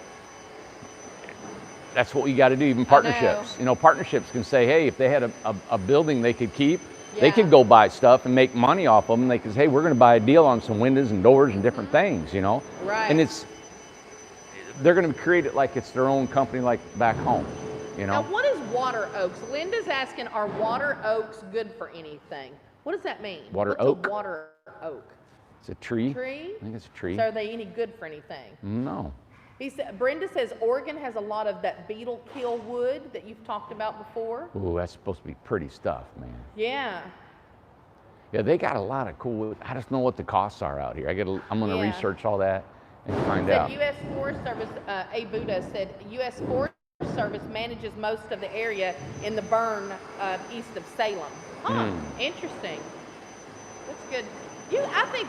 [SPEAKER 2] that's what we got to do, even partnerships. You know, partnerships can say, hey, if they had a building they could keep, they
[SPEAKER 3] Yeah.
[SPEAKER 2] could go buy stuff and make money off them. They could say, hey, we're going to buy a deal on some windows and doors and different things, you know?
[SPEAKER 3] Right.
[SPEAKER 2] And they're going to create it like it's their own company, like back home, you know?
[SPEAKER 3] Now, what is water oaks? Linda's asking, are water oaks good for anything? What does that mean?
[SPEAKER 2] Water
[SPEAKER 3] What's
[SPEAKER 2] oak?
[SPEAKER 3] A water oak.
[SPEAKER 2] It's a tree.
[SPEAKER 3] Tree?
[SPEAKER 2] I think it's a tree.
[SPEAKER 3] So are they any good for anything?
[SPEAKER 2] No.
[SPEAKER 3] Brenda says Oregon has a lot of that beetle kill wood that you've talked about before.
[SPEAKER 2] Ooh, that's supposed to be pretty stuff, man.
[SPEAKER 3] Yeah.
[SPEAKER 2] Yeah, they got a lot of cool wood. I just know what the costs are out here. I'm going to
[SPEAKER 3] Yeah.
[SPEAKER 2] research all that and find
[SPEAKER 3] Said
[SPEAKER 2] out.
[SPEAKER 3] U.S. Forest Service, A. Buddha said U.S. Forest Service manages most of the area in the burn east of Salem. Huh, interesting. That's good. I think,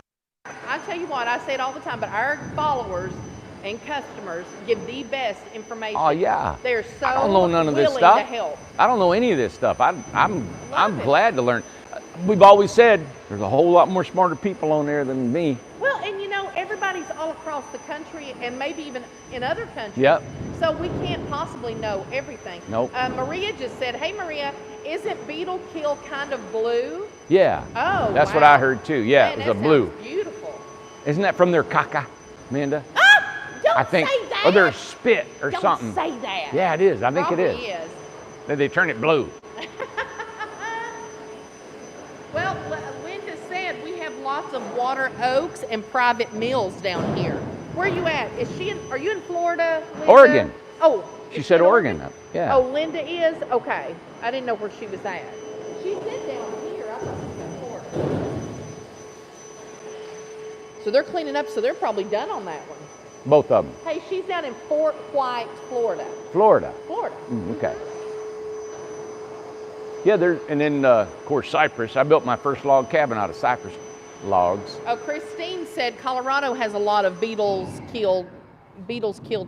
[SPEAKER 3] I tell you what, I say it all the time, but our followers and customers give the best information.
[SPEAKER 2] Oh yeah.
[SPEAKER 3] They're so
[SPEAKER 2] I don't know none of this
[SPEAKER 3] willing
[SPEAKER 2] stuff.
[SPEAKER 3] to help.
[SPEAKER 2] I don't know any of this stuff. I'm
[SPEAKER 3] Love it.
[SPEAKER 2] glad to learn. We've always said there's a whole lot more smarter people on there than me.
[SPEAKER 3] Well, and you know, everybody's all across the country and maybe even in other countries.
[SPEAKER 2] Yep.
[SPEAKER 3] So we can't possibly know everything.
[SPEAKER 2] Nope.
[SPEAKER 3] Maria just said, hey Maria, isn't beetle kill kind of blue?
[SPEAKER 2] Yeah.
[SPEAKER 3] Oh,
[SPEAKER 2] That's what
[SPEAKER 3] wow.
[SPEAKER 2] I heard too. Yeah,
[SPEAKER 3] Man,
[SPEAKER 2] it was
[SPEAKER 3] that
[SPEAKER 2] a blue.
[SPEAKER 3] sounds beautiful.
[SPEAKER 2] Isn't that from their caca, Amanda?
[SPEAKER 3] Ah! Don't
[SPEAKER 2] I think,
[SPEAKER 3] say that.
[SPEAKER 2] or their spit or
[SPEAKER 3] Don't
[SPEAKER 2] something.
[SPEAKER 3] say that.
[SPEAKER 2] Yeah, it is. I think it
[SPEAKER 3] Probably
[SPEAKER 2] is.
[SPEAKER 3] is.
[SPEAKER 2] Then they turn it blue.
[SPEAKER 3] Well, Linda said we have lots of water oaks and private mills down here. Where are you at? Are you in Florida, Linda?
[SPEAKER 2] Oregon.
[SPEAKER 3] Oh.
[SPEAKER 2] She
[SPEAKER 3] is
[SPEAKER 2] said
[SPEAKER 3] in
[SPEAKER 2] Oregon. Yeah.
[SPEAKER 3] Oh, Linda is? Okay. I didn't know where she was at. She said down here. I thought she was in Florida. So they're cleaning up, so they're probably done on that one.
[SPEAKER 2] Both of them.
[SPEAKER 3] Hey, she's down in Fort White, Florida.
[SPEAKER 2] Florida.
[SPEAKER 3] Florida.
[SPEAKER 2] Okay. Yeah, and then of course Cypress. I built my first log cabin out of cypress logs.
[SPEAKER 3] Oh, Christine said Colorado has a lot of beetles killed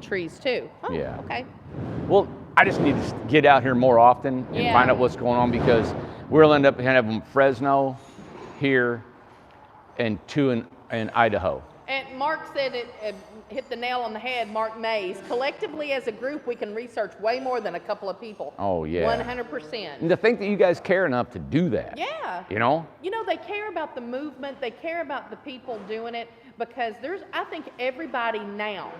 [SPEAKER 3] trees too. Oh,
[SPEAKER 2] Yeah.
[SPEAKER 3] Okay.
[SPEAKER 2] Well, I just need to get out here more often and
[SPEAKER 3] Yeah.
[SPEAKER 2] find out what's going on, because we'll end up having Fresno here and two in Idaho.
[SPEAKER 3] And Mark said it hit the nail on the head, Mark Mays. Collectively as a group, we can research way more than a couple of people.
[SPEAKER 2] Oh, yeah.
[SPEAKER 3] 100%.
[SPEAKER 2] And to think that you guys care enough to do that.
[SPEAKER 3] Yeah.
[SPEAKER 2] You know?
[SPEAKER 3] You know, they care about the movement. They care about the people doing it, because I think everybody now,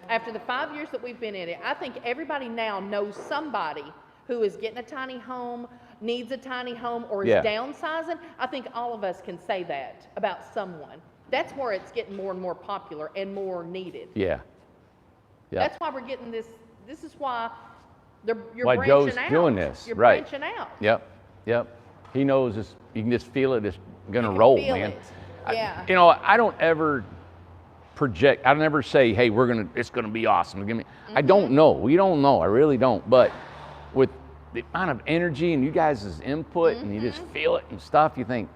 [SPEAKER 3] after the 5 years that we've been in it, I think everybody now knows somebody who is getting a tiny home, needs a tiny home, or is
[SPEAKER 2] Yeah.
[SPEAKER 3] downsizing. I think all of us can say that about someone. That's where it's getting more and more popular and more needed.
[SPEAKER 2] Yeah. Yeah.
[SPEAKER 3] That's why we're getting this. This is why you're
[SPEAKER 2] Why
[SPEAKER 3] branching
[SPEAKER 2] Joe's
[SPEAKER 3] out.
[SPEAKER 2] doing this,
[SPEAKER 3] You're
[SPEAKER 2] right.
[SPEAKER 3] branching out.
[SPEAKER 2] Yep. He knows this. You can just feel it. It's gonna
[SPEAKER 3] You can
[SPEAKER 2] roll,
[SPEAKER 3] feel
[SPEAKER 2] man.
[SPEAKER 3] it. Yeah.
[SPEAKER 2] I don't ever project. I don't ever say, "Hey, it's gonna be awesome." Give me. I don't know. We don't know. I really don't. But with the amount of energy and you guys' input, and you just feel it and stuff, you think,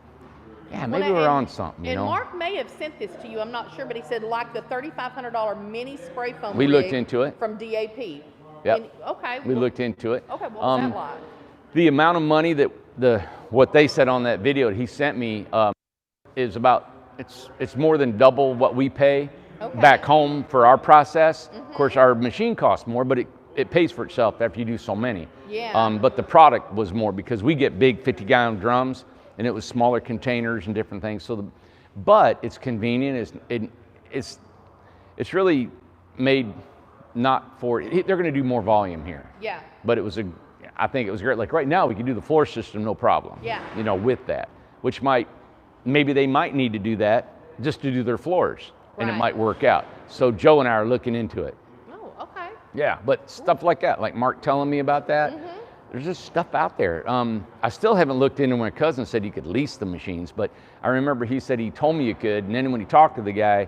[SPEAKER 2] yeah, maybe
[SPEAKER 3] Well,
[SPEAKER 2] we're
[SPEAKER 3] and-
[SPEAKER 2] on something. You
[SPEAKER 3] And
[SPEAKER 2] know.
[SPEAKER 3] Mark may have sent this to you. I'm not sure, but he said like the $3,500 mini spray foam.
[SPEAKER 2] We looked
[SPEAKER 3] rig
[SPEAKER 2] into it.
[SPEAKER 3] from DAP.
[SPEAKER 2] Yep.
[SPEAKER 3] And- okay.
[SPEAKER 2] We
[SPEAKER 3] well-
[SPEAKER 2] looked into it.
[SPEAKER 3] Okay. What was that like?
[SPEAKER 2] The amount of money that what they said on that video that he sent me is about it's more than double what we pay,
[SPEAKER 3] Okay.
[SPEAKER 2] back home for our process. Of course, our machine costs more, but it pays for itself after you do so many.
[SPEAKER 3] Yeah.
[SPEAKER 2] But the product was more because we get big 50-gallon drums, and it was smaller containers and different things. But it's convenient. It's really made not for. They're going to do more volume here.
[SPEAKER 3] Yeah.
[SPEAKER 2] But I think it was great. Like right now, we can do the floor system no problem.
[SPEAKER 3] Yeah.
[SPEAKER 2] With that, which maybe they might need to do that just to do their floors, and it
[SPEAKER 3] Right.
[SPEAKER 2] might work out. So Joe and I are looking into it.
[SPEAKER 3] Oh, okay.
[SPEAKER 2] Yeah, but stuff like that, like Mark telling me about that, there's just stuff out there. I still haven't looked into. My cousin said you could lease the machines, but I remember he said he told me you could, and then when he talked to the guy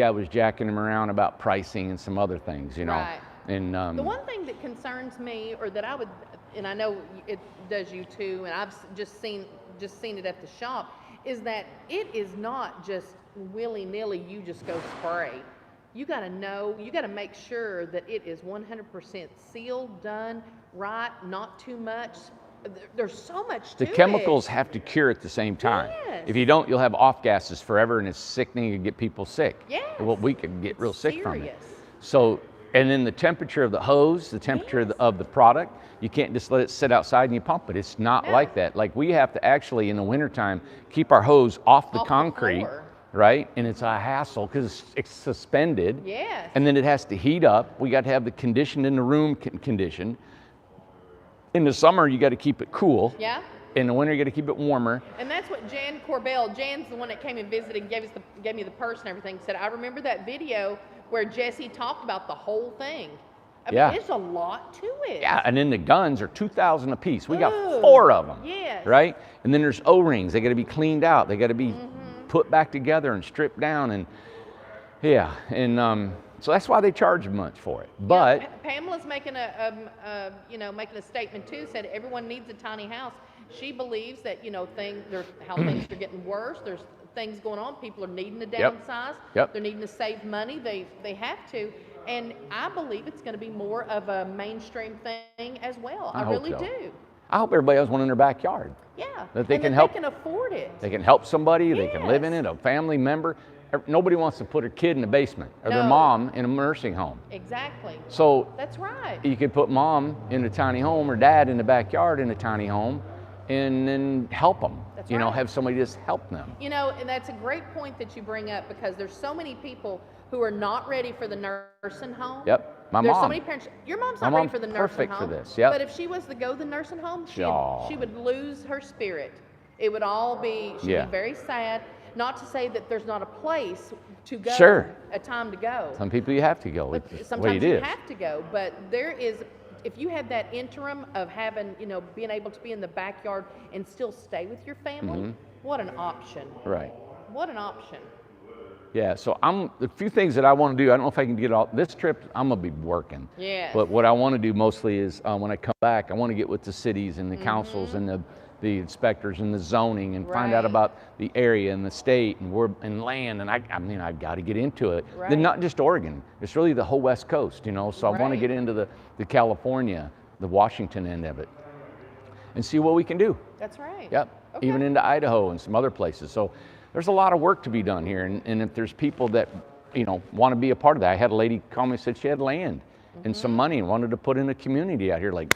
[SPEAKER 2] was jacking him around about pricing and some other things,
[SPEAKER 3] Right.
[SPEAKER 2] And
[SPEAKER 3] The one thing that concerns me, or that I would, and I know it does you too, and I've just seen it at the shop, is that it is not just willy-nilly you just go spray. You got to make sure that it is 100% sealed, done right, not too much. There's so much to
[SPEAKER 2] the
[SPEAKER 3] it.
[SPEAKER 2] chemicals have to cure at the same time.
[SPEAKER 3] Yes.
[SPEAKER 2] If you don't, you'll have off gases forever, and it's sickening and get people sick.
[SPEAKER 3] Yes.
[SPEAKER 2] Well, we could get real sick from it.
[SPEAKER 3] Serious.
[SPEAKER 2] So, and then the temperature of the hose, the temperature of the product, you can't just let it sit outside and you pump it. It's not
[SPEAKER 3] No.
[SPEAKER 2] like that. Like we have to actually, in the wintertime, keep our hose off the
[SPEAKER 3] Off the
[SPEAKER 2] concrete,
[SPEAKER 3] floor.
[SPEAKER 2] right? And it's a hassle because it's suspended.
[SPEAKER 3] Yes.
[SPEAKER 2] And then it has to heat up. We got to have the conditioned in the room conditioned. In the summer, you got to keep it cool.
[SPEAKER 3] Yeah.
[SPEAKER 2] In the winter, you got to keep it warmer.
[SPEAKER 3] And that's what Jan Corbell, Jan's the one that came and visited and gave me the purse and everything, said, I remember that video where Jesse talked about the whole thing. I
[SPEAKER 2] Yeah.
[SPEAKER 3] mean, there's a lot to it.
[SPEAKER 2] Yeah, and then the guns are 2,000 a piece. We got
[SPEAKER 3] Ooh,
[SPEAKER 2] 4 of them.
[SPEAKER 3] yes.
[SPEAKER 2] Right? And then there's O-rings. They got to be cleaned out. They got to be put back together and stripped down. And yeah, and so that's why they charge much for it. But
[SPEAKER 3] Pamela's making making a statement too, said everyone needs a tiny house. She believes that, how things are getting worse. There's things going on. People are needing to downsize.
[SPEAKER 2] Yep.
[SPEAKER 3] They're needing to save money. They have to. And I believe it's going to be more of a mainstream thing as well. I
[SPEAKER 2] hope
[SPEAKER 3] really
[SPEAKER 2] so.
[SPEAKER 3] do.
[SPEAKER 2] I hope everybody has one in their backyard.
[SPEAKER 3] Yeah.
[SPEAKER 2] That they
[SPEAKER 3] and
[SPEAKER 2] can
[SPEAKER 3] that
[SPEAKER 2] help.
[SPEAKER 3] They can afford it.
[SPEAKER 2] They can help somebody. They can live in
[SPEAKER 3] Yes.
[SPEAKER 2] it, a family member. Nobody wants to put a kid in the basement or their
[SPEAKER 3] No.
[SPEAKER 2] mom in a nursing home.
[SPEAKER 3] Exactly.
[SPEAKER 2] So
[SPEAKER 3] That's right.
[SPEAKER 2] you could put mom in a tiny home or dad in the backyard in a tiny home and then help them.
[SPEAKER 3] That's
[SPEAKER 2] Have
[SPEAKER 3] right.
[SPEAKER 2] somebody just help them.
[SPEAKER 3] And that's a great point that you bring up, because there's so many people who are not ready for the nursing home.
[SPEAKER 2] Yep. My
[SPEAKER 3] There's so
[SPEAKER 2] mom.
[SPEAKER 3] many parents. Your mom's
[SPEAKER 2] My
[SPEAKER 3] not ready
[SPEAKER 2] mom's
[SPEAKER 3] for the nursing
[SPEAKER 2] perfect for
[SPEAKER 3] home.
[SPEAKER 2] this, yep.
[SPEAKER 3] But if she was to go to the nursing home,
[SPEAKER 2] Aw.
[SPEAKER 3] she would lose her spirit. It would all be. She'd
[SPEAKER 2] Yeah.
[SPEAKER 3] be very sad. Not to say that there's not a place to go.
[SPEAKER 2] Sure.
[SPEAKER 3] A time to go.
[SPEAKER 2] Some people you have to go.
[SPEAKER 3] But
[SPEAKER 2] It's the way
[SPEAKER 3] sometimes
[SPEAKER 2] it
[SPEAKER 3] you
[SPEAKER 2] is.
[SPEAKER 3] have to go. But there is. If you have that interim of having, being able to be in the backyard and still stay with your family,
[SPEAKER 2] Mm-hmm.
[SPEAKER 3] what an option.
[SPEAKER 2] Right.
[SPEAKER 3] What an option.
[SPEAKER 2] Yeah, so a few things that I want to do. I don't know if I can get all this trip. I'm gonna be working.
[SPEAKER 3] Yes.
[SPEAKER 2] But what I want to do mostly is when I come back, I want to get with the cities and the councils and the inspectors and the zoning and find out
[SPEAKER 3] Right.
[SPEAKER 2] about the area and the state and land. And I've got to get into it.
[SPEAKER 3] Right.
[SPEAKER 2] Then not just Oregon. It's really the whole West Coast. So I want to
[SPEAKER 3] Right.
[SPEAKER 2] get into the California, the Washington end of it, and see what we can do.
[SPEAKER 3] That's right.
[SPEAKER 2] Yep.
[SPEAKER 3] Okay.
[SPEAKER 2] Even into Idaho and some other places. So there's a lot of work to be done here. And if there's people that, want to be a part of that. I had a lady call me and said she had land and some money and wanted to put in a community out here. Like,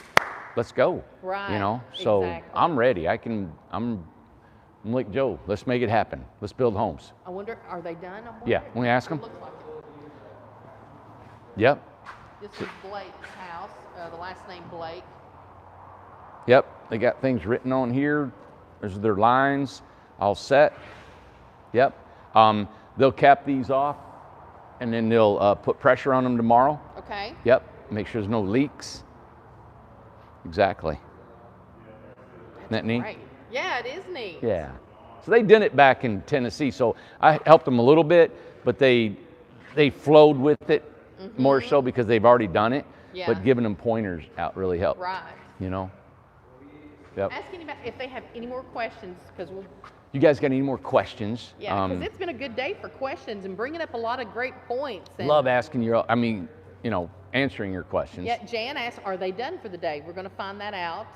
[SPEAKER 2] let's go.
[SPEAKER 3] Right.
[SPEAKER 2] So
[SPEAKER 3] Exactly.
[SPEAKER 2] I'm ready. I'm like, Joe, let's make it happen. Let's build homes.
[SPEAKER 3] I wonder, are they done? I wonder.
[SPEAKER 2] Yeah. Want me to ask them?
[SPEAKER 3] It looks like it.
[SPEAKER 2] Yep.
[SPEAKER 3] This is Blake's house, the last name Blake.
[SPEAKER 2] Yep. They got things written on here. There's their lines all set. Yep. They'll cap these off and then they'll put pressure on them tomorrow.
[SPEAKER 3] Okay.
[SPEAKER 2] Yep. Make sure there's no leaks. Exactly. Isn't that neat?
[SPEAKER 3] Right. Yeah, it is neat.
[SPEAKER 2] Yeah. So they did it back in Tennessee. So I helped them a little bit, but they flowed with it more so because they've already done it.
[SPEAKER 3] Yeah.
[SPEAKER 2] But giving them pointers out really helped.
[SPEAKER 3] Right.
[SPEAKER 2] Yep.
[SPEAKER 3] Ask anybody if they have any more questions, because we'll.
[SPEAKER 2] You guys got any more questions?
[SPEAKER 3] Yeah, because it's been a good day for questions and bringing up a lot of great points. And
[SPEAKER 2] Love asking answering your questions.
[SPEAKER 3] Yeah, Jan asked, are they done for the day? We're going to find that out.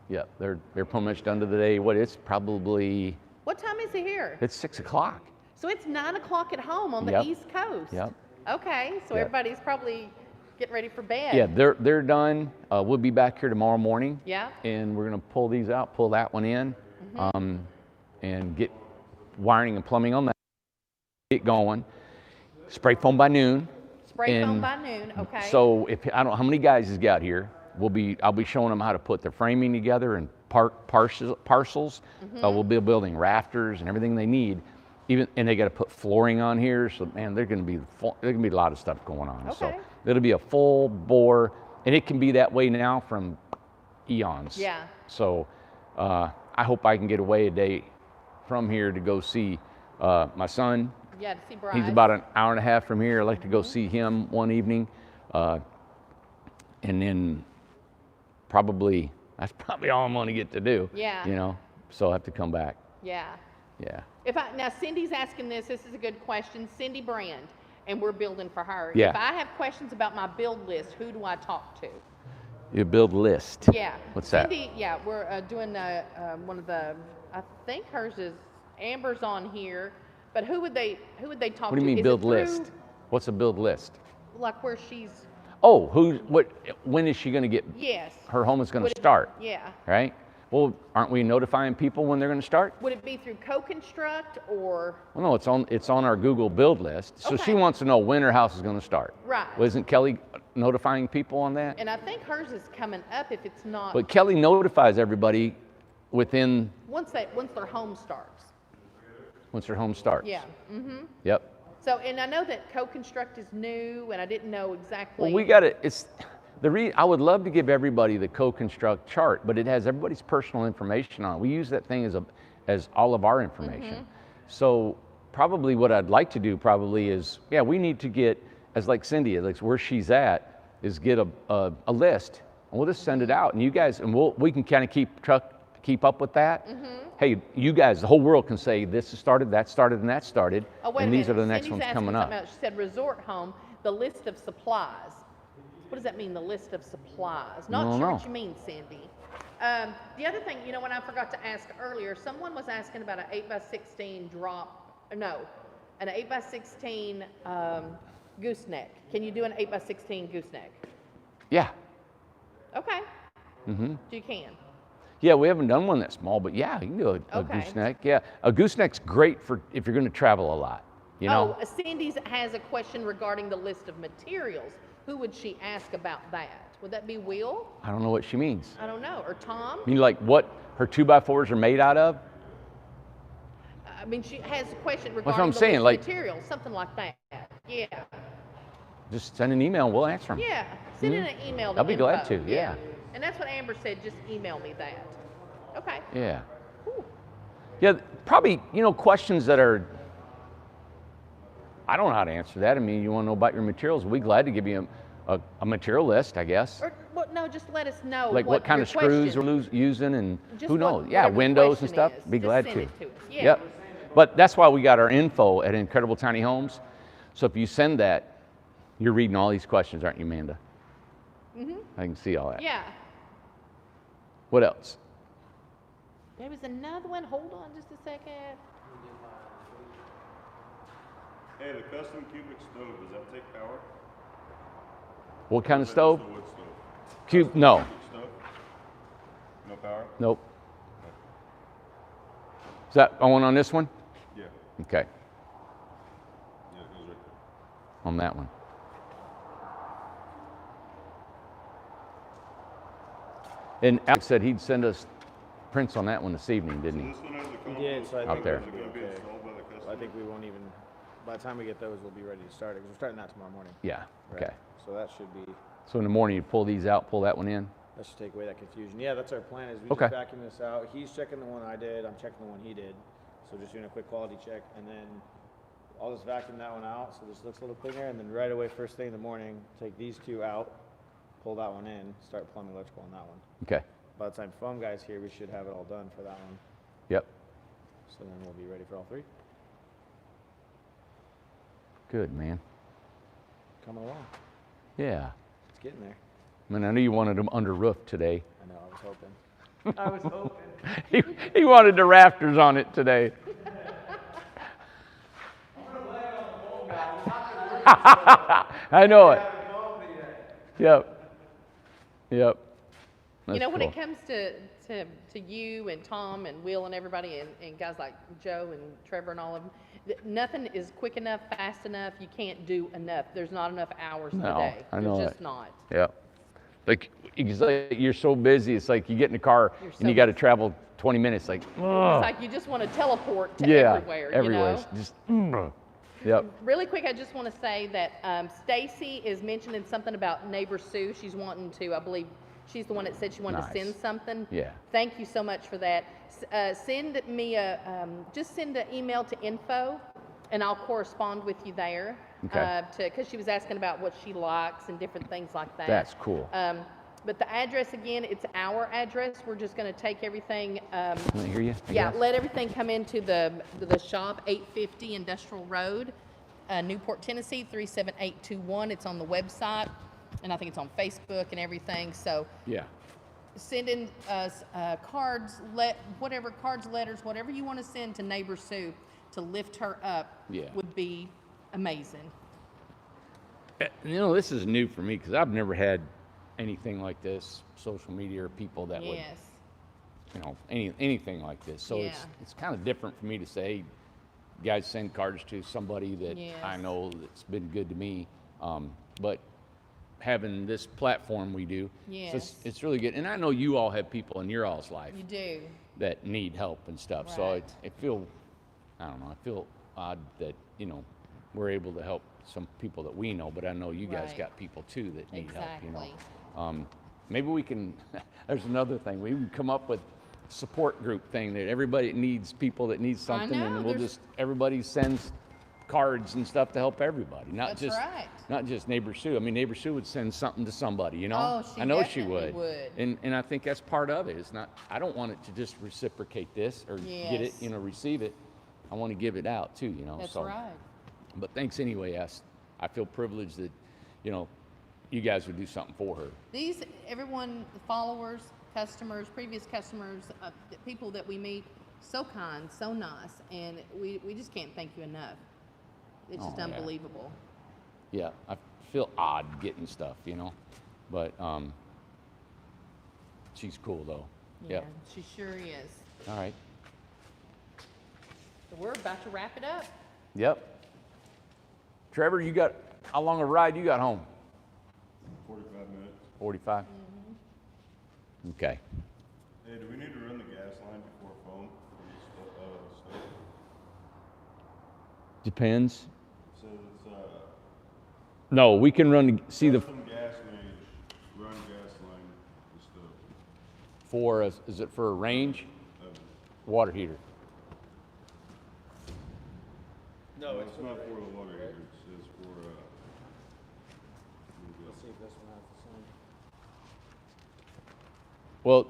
[SPEAKER 2] Yep. They're pretty much done to the day. It's probably,
[SPEAKER 3] What time is it here?
[SPEAKER 2] it's 6 o'clock.
[SPEAKER 3] So it's 9 o'clock at home on the
[SPEAKER 2] Yep.
[SPEAKER 3] East Coast.
[SPEAKER 2] Yep.
[SPEAKER 3] Okay, so
[SPEAKER 2] Yep.
[SPEAKER 3] everybody's probably getting ready for bed.
[SPEAKER 2] Yeah, they're done. We'll be back here tomorrow morning.
[SPEAKER 3] Yeah.
[SPEAKER 2] And we're gonna pull these out, pull that one in, and get wiring and plumbing on that. Get going. Spray foam by noon.
[SPEAKER 3] Spray foam
[SPEAKER 2] and
[SPEAKER 3] by noon. Okay.
[SPEAKER 2] So if I don't know how many guys has got here, I'll be showing them how to put the framing together and parcels. We'll be building rafters and everything they need. And they got to put flooring on here. So man, there's gonna be a lot of stuff going on.
[SPEAKER 3] Okay.
[SPEAKER 2] So it'll be a full bore, and it can be that way now from eons.
[SPEAKER 3] Yeah.
[SPEAKER 2] So I hope I can get away a day from here to go see my son.
[SPEAKER 3] Yeah, to see Bryce.
[SPEAKER 2] He's about an hour and a half from here. I'd like to go see him one evening. And then that's probably all I'm going to get to do.
[SPEAKER 3] Yeah.
[SPEAKER 2] You know, so I have to come back.
[SPEAKER 3] Yeah.
[SPEAKER 2] Yeah.
[SPEAKER 3] Now Cindy's asking this. This is a good question. Cindy Brand, and we're building for her.
[SPEAKER 2] Yeah.
[SPEAKER 3] If I have questions about my build list, who do I talk to?
[SPEAKER 2] Your build list.
[SPEAKER 3] Yeah.
[SPEAKER 2] What's that?
[SPEAKER 3] Cindy, yeah, we're doing one of the. I think hers is Amber's on here, but who would they talk to?
[SPEAKER 2] What do you mean
[SPEAKER 3] Is
[SPEAKER 2] build
[SPEAKER 3] it through,
[SPEAKER 2] list? What's a build list?
[SPEAKER 3] Like where she's.
[SPEAKER 2] Oh, when is she going to get,
[SPEAKER 3] Yes.
[SPEAKER 2] her home is going
[SPEAKER 3] Would
[SPEAKER 2] to
[SPEAKER 3] it-
[SPEAKER 2] start,
[SPEAKER 3] Yeah.
[SPEAKER 2] right? Well, aren't we notifying people when they're going to start?
[SPEAKER 3] Would it be through co-construct or?
[SPEAKER 2] Well, no, it's on our Google build list. So she
[SPEAKER 3] Okay.
[SPEAKER 2] wants to know when her house is going to start.
[SPEAKER 3] Right.
[SPEAKER 2] Well, isn't Kelly notifying people on that?
[SPEAKER 3] And I think hers is coming up if it's not.
[SPEAKER 2] But Kelly notifies everybody within,
[SPEAKER 3] Once their home starts.
[SPEAKER 2] once her home starts.
[SPEAKER 3] Yeah. Mm-hmm.
[SPEAKER 2] Yep.
[SPEAKER 3] So, and I know that co-construct is new, and I didn't know exactly.
[SPEAKER 2] Well, I would love to give everybody the co-construct chart, but it has everybody's personal information on it. We use that thing as all of our information. So probably what I'd like to do is, we need to get, as like Cindy, like where she's at, is get a list, and we'll just send it out, and you guys, and we can kind of keep up with that. Hey, you guys, the whole world can say this has started, that started, and that started,
[SPEAKER 3] Oh, wait
[SPEAKER 2] and
[SPEAKER 3] a
[SPEAKER 2] these are
[SPEAKER 3] minute.
[SPEAKER 2] the next
[SPEAKER 3] Cindy's
[SPEAKER 2] ones
[SPEAKER 3] asking
[SPEAKER 2] coming up.
[SPEAKER 3] something else. She said resort home, the list of supplies. What does that mean, the list of supplies? Not
[SPEAKER 2] don't
[SPEAKER 3] sure
[SPEAKER 2] know.
[SPEAKER 3] what you mean, Cindy. The other thing, when I forgot to ask earlier, someone was asking about an 8x16 an 8x16 gooseneck. Can you do an 8x16 gooseneck?
[SPEAKER 2] Yeah.
[SPEAKER 3] Okay. You can.
[SPEAKER 2] Yeah, we haven't done one that small, but yeah, you can do a
[SPEAKER 3] Okay.
[SPEAKER 2] gooseneck. Yeah, a gooseneck's great for if you're going to travel a lot. You know,
[SPEAKER 3] Cindy has a question regarding the list of materials. Who would she ask about that? Would that be Will?
[SPEAKER 2] I don't know what she means.
[SPEAKER 3] I don't know. Or Tom?
[SPEAKER 2] You mean like what her 2x4s are made out of?
[SPEAKER 3] I mean, she has a question regarding
[SPEAKER 2] what I'm
[SPEAKER 3] the
[SPEAKER 2] saying,
[SPEAKER 3] list of
[SPEAKER 2] like-
[SPEAKER 3] materials, something like that. Yeah.
[SPEAKER 2] Just send an email and we'll answer them.
[SPEAKER 3] Yeah. Send in an email to
[SPEAKER 2] I'll be glad
[SPEAKER 3] info.
[SPEAKER 2] to, yeah.
[SPEAKER 3] And that's what Amber said, just email me that. Okay.
[SPEAKER 2] Yeah.
[SPEAKER 3] Cool.
[SPEAKER 2] Yeah, probably, questions that are, I don't know how to answer that. I mean, you want to know about your materials, we'll be glad to give you a material list, I guess.
[SPEAKER 3] Or, well, no, just let us know.
[SPEAKER 2] Like what kind
[SPEAKER 3] your
[SPEAKER 2] of screws
[SPEAKER 3] question-
[SPEAKER 2] we're using and
[SPEAKER 3] Just
[SPEAKER 2] who knows. Yeah,
[SPEAKER 3] whatever the
[SPEAKER 2] windows and
[SPEAKER 3] question
[SPEAKER 2] stuff.
[SPEAKER 3] is.
[SPEAKER 2] Be
[SPEAKER 3] Just
[SPEAKER 2] glad
[SPEAKER 3] send
[SPEAKER 2] to.
[SPEAKER 3] it to us. Yeah.
[SPEAKER 2] Yep. But that's why we got our info at Incredible Tiny Homes. So if you send that, you're reading all these questions, aren't you, Amanda? I can see all that.
[SPEAKER 3] Yeah.
[SPEAKER 2] What else?
[SPEAKER 3] There was another one. Hold on just a second.
[SPEAKER 4] Hey, the custom cubic stove, does that take power?
[SPEAKER 2] What kind of
[SPEAKER 4] Is that
[SPEAKER 2] stove?
[SPEAKER 4] just a wood stove?
[SPEAKER 2] No.
[SPEAKER 4] Cubic stove? No power?
[SPEAKER 2] Nope. Is that on this one?
[SPEAKER 4] Yeah,
[SPEAKER 2] Okay,
[SPEAKER 4] yeah, it goes right there.
[SPEAKER 2] on that one. And Alex said he'd send us prints on that one this evening, didn't he?
[SPEAKER 4] This one has a
[SPEAKER 1] We
[SPEAKER 4] combo.
[SPEAKER 1] did, so I
[SPEAKER 2] Out
[SPEAKER 1] think
[SPEAKER 2] there.
[SPEAKER 1] those
[SPEAKER 4] Is
[SPEAKER 1] will
[SPEAKER 4] it
[SPEAKER 1] be
[SPEAKER 4] gonna be
[SPEAKER 1] okay.
[SPEAKER 4] installed by the customer?
[SPEAKER 1] I think we won't even, by the time we get those, we'll be ready to start it, because we're starting that tomorrow morning.
[SPEAKER 2] Yeah,
[SPEAKER 1] right?
[SPEAKER 2] okay.
[SPEAKER 1] So that should be,
[SPEAKER 2] So in the morning, you pull these out, pull that one in?
[SPEAKER 1] that should take away that confusion. Yeah, that's our plan, is we
[SPEAKER 2] Okay.
[SPEAKER 1] just vacuum this out. He's checking the one I did, I'm checking the one he did. So just doing a quick quality check, and then I'll just vacuum that one out, so this looks a little cleaner, and then right away, first thing in the morning, take these two out, pull that one in, start plumbing electrical on that one.
[SPEAKER 2] Okay,
[SPEAKER 1] By the time foam guy's here, we should have it all done for that one.
[SPEAKER 2] yep,
[SPEAKER 1] So then we'll be ready for all three.
[SPEAKER 2] good, man.
[SPEAKER 1] Coming along.
[SPEAKER 2] Yeah.
[SPEAKER 1] It's getting there.
[SPEAKER 2] I mean, I knew you wanted them under roof today.
[SPEAKER 1] I know, I was hoping. I was hoping.
[SPEAKER 2] He wanted the rafters on it today. I know it. Yep. Yep.
[SPEAKER 3] You know, when
[SPEAKER 2] cool.
[SPEAKER 3] it comes to you and Tom and Will and everybody and guys like Joe and Trevor and all of them, nothing is quick enough, fast enough. You can't do enough. There's not enough hours in the day.
[SPEAKER 2] I know
[SPEAKER 3] There's
[SPEAKER 2] it.
[SPEAKER 3] just not.
[SPEAKER 2] Yep. Like, it's like you're so busy. It's like you get in the car
[SPEAKER 3] You're so
[SPEAKER 2] and you got to
[SPEAKER 3] busy.
[SPEAKER 2] travel 20 minutes. Like,
[SPEAKER 3] It's like you just want to teleport to
[SPEAKER 2] yeah,
[SPEAKER 3] everywhere.
[SPEAKER 2] everywhere.
[SPEAKER 3] You know?
[SPEAKER 2] Just, yep.
[SPEAKER 3] Really quick, I just want to say that Stacy is mentioning something about neighbor Sue. She's wanting to, I believe, she's the one that said she wanted
[SPEAKER 2] Nice.
[SPEAKER 3] to send something.
[SPEAKER 2] Yeah.
[SPEAKER 3] Thank you so much for that. Send me just send an email to info, and I'll correspond with you there.
[SPEAKER 2] Okay.
[SPEAKER 3] Because she was asking about what she likes and different things like that.
[SPEAKER 2] That's cool.
[SPEAKER 3] But the address again, it's our address. We're just going to take everything.
[SPEAKER 2] Can I hear you?
[SPEAKER 3] Yeah, let everything come into the shop, 850 Industrial Road, Newport, Tennessee, 37821. It's on the website, and I think it's on Facebook and everything. So
[SPEAKER 2] Yeah.
[SPEAKER 3] send in us cards, cards, letters, whatever you want to send to neighbor Sue to lift her up.
[SPEAKER 2] Yeah.
[SPEAKER 3] Would be amazing.
[SPEAKER 2] You know, this is new for me because I've never had anything like this, social media or people that would,
[SPEAKER 3] Yes.
[SPEAKER 2] you know, anything like this. So
[SPEAKER 3] Yeah.
[SPEAKER 2] it's kind of different for me to say, guys, send cards to somebody that
[SPEAKER 3] Yes.
[SPEAKER 2] I know that's been good to me. But having this platform we do, so
[SPEAKER 3] Yes.
[SPEAKER 2] it's really good. And I know you all have people in your all's life
[SPEAKER 3] You do.
[SPEAKER 2] that need help and stuff. So
[SPEAKER 3] Right.
[SPEAKER 2] I feel odd that, you know, we're able to help some people that we know, but I know you guys
[SPEAKER 3] Right.
[SPEAKER 2] got people too that need help, you know.
[SPEAKER 3] Exactly.
[SPEAKER 2] Maybe we can, there's another thing, we can come up with support group thing that everybody needs people that need something,
[SPEAKER 3] know,
[SPEAKER 2] and we'll
[SPEAKER 3] there's-
[SPEAKER 2] just, everybody sends cards and stuff to help everybody,
[SPEAKER 3] That's right.
[SPEAKER 2] not just neighbor Sue. I mean, neighbor Sue would send something to somebody, you know.
[SPEAKER 3] Oh, she
[SPEAKER 2] I know she
[SPEAKER 3] definitely
[SPEAKER 2] would.
[SPEAKER 3] would.
[SPEAKER 2] And I think that's part of it. It's not, I don't want it to just reciprocate this or get it,
[SPEAKER 3] Yes.
[SPEAKER 2] you know, receive it. I want to give it out too, you know.
[SPEAKER 3] That's
[SPEAKER 2] so,
[SPEAKER 3] right.
[SPEAKER 2] But thanks anyway. I feel privileged that, you know, you guys would do something for her.
[SPEAKER 3] Everyone, the followers, customers, previous customers, the people that we meet, so kind, so nice, and we just can't thank you enough. It's just
[SPEAKER 2] Oh, yeah.
[SPEAKER 3] unbelievable.
[SPEAKER 2] Yeah, I feel odd getting stuff, you know, but she's cool though.
[SPEAKER 3] Yeah,
[SPEAKER 2] Yep.
[SPEAKER 3] she sure is.
[SPEAKER 2] All right.
[SPEAKER 3] So we're about to wrap it up.
[SPEAKER 2] Yep. Trevor, how long a ride you got home?
[SPEAKER 4] 45 minutes.
[SPEAKER 2] 45? Okay.
[SPEAKER 4] Hey, do we need to run the gas line before foam for the stove?
[SPEAKER 2] Depends.
[SPEAKER 4] So it's
[SPEAKER 2] No, we can run, see the,
[SPEAKER 4] custom gas range, run gas line for stove.
[SPEAKER 2] is it for a range?
[SPEAKER 4] Uh,
[SPEAKER 2] Water heater.
[SPEAKER 4] No, it's not for the water heater. It says for
[SPEAKER 1] Let's see if this one has the same.
[SPEAKER 2] Well,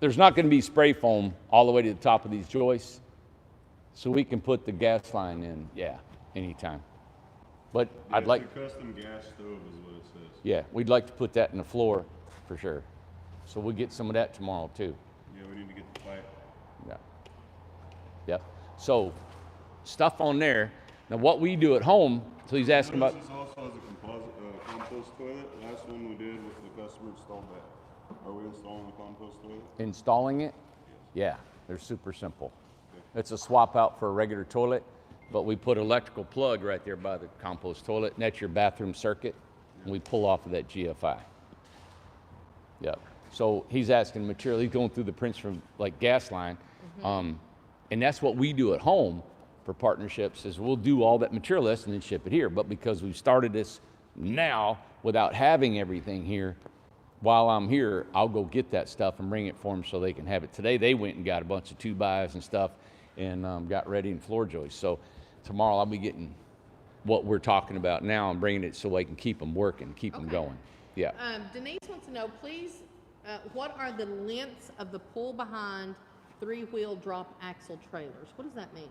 [SPEAKER 2] there's not going to be spray foam all the way to the top of these joists, so we can put the gas line in, yeah, anytime. But
[SPEAKER 4] yeah,
[SPEAKER 2] I'd like,
[SPEAKER 4] it's a custom gas stove is what it says.
[SPEAKER 2] yeah, we'd like to put that in the floor for sure. So we'll get some of that tomorrow too.
[SPEAKER 4] Yeah, we need to get the pipe.
[SPEAKER 2] Yeah. Yep. So stuff on there. Now what we do at home, so he's asking about,
[SPEAKER 4] This also has a compost toilet. Last one we did with the customer installed that. Are we installing the compost toilet?
[SPEAKER 2] installing it. Yeah, they're super simple. It's a swap out for a regular toilet, but we put electrical plug right there by the compost toilet, and that's your bathroom circuit, and we pull off of that GFI. Yep. So he's asking material, he's going through the prints from like gas line, and that's what we do at home for partnerships is we'll do all that material list and then ship it here. But because we've started this now without having everything here, while I'm here, I'll go get that stuff and bring it for them so they can have it. Today they went and got a bunch of 2x and stuff and got ready in floor joists. So tomorrow I'll be getting what we're talking about now and bringing it so I can keep them working, keep them
[SPEAKER 3] Okay.
[SPEAKER 2] going. Yeah.
[SPEAKER 3] Denise wants to know, please, what are the lengths of the pull behind 3-wheel drop axle trailers? What does that mean?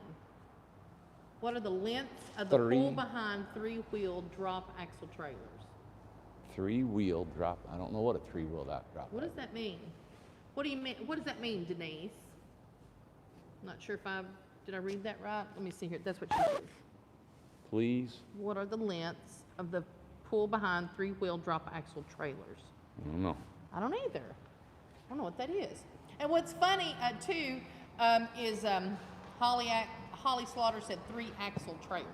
[SPEAKER 3] What are the lengths of the pull behind 3-wheel drop axle trailers?
[SPEAKER 2] 3-wheel drop. I don't know what a 3-wheel drop.
[SPEAKER 3] What does that mean? What do you mean? What does that mean, Denise? I'm not sure if did I read that right? Let me see here. That's what she says.
[SPEAKER 2] please.
[SPEAKER 3] What are the lengths of the pull-behind three-wheel drop axle trailers?
[SPEAKER 2] I don't know.
[SPEAKER 3] I don't either. I don't know what that is. And what's funny, too, is Holly Slaughter said 3-axle trailer.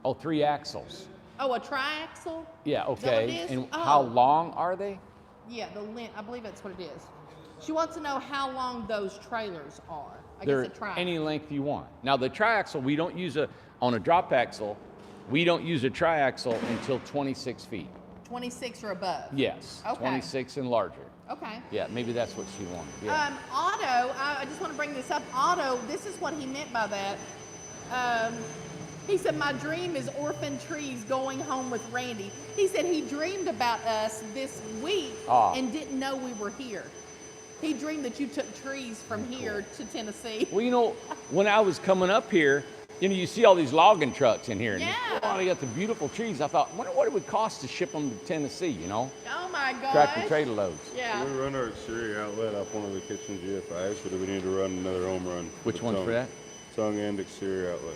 [SPEAKER 2] Oh, 3 axles.
[SPEAKER 3] Oh, a triaxle?
[SPEAKER 2] Yeah,
[SPEAKER 3] Is that what it
[SPEAKER 2] okay.
[SPEAKER 3] is?
[SPEAKER 2] And
[SPEAKER 3] Oh.
[SPEAKER 2] how long are they?
[SPEAKER 3] Yeah, the length. I believe that's what it is. She wants to know how long those trailers are. I
[SPEAKER 2] They're
[SPEAKER 3] guess a triaxle.
[SPEAKER 2] any length you want. Now the triaxle, we don't use on a drop axle, we don't use a triaxle until 26 feet.
[SPEAKER 3] 26 or above.
[SPEAKER 2] Yes,
[SPEAKER 3] Okay.
[SPEAKER 2] 26 and larger.
[SPEAKER 3] Okay.
[SPEAKER 2] Yeah, maybe that's what she wanted. Yeah.
[SPEAKER 3] Otto, I just want to bring this up. Otto, this is what he meant by that. He said, my dream is orphan trees going home with Randy. He said he dreamed about us this week and didn't know we were here. He dreamed that you took trees from here to Tennessee.
[SPEAKER 2] Well, you know, when I was coming up here, you know, you see all these logging trucks in here. And
[SPEAKER 3] Yeah.
[SPEAKER 2] oh, they got the beautiful trees. I thought, wonder what it would cost to ship them to Tennessee, you know?
[SPEAKER 3] Oh my gosh.
[SPEAKER 2] Tractor trailer loads.
[SPEAKER 3] Yeah.
[SPEAKER 4] We run our exterior outlet off one of the kitchen GFIs, so do we need to run another home run?
[SPEAKER 2] Which one's for that?
[SPEAKER 4] Tongue and exterior outlet.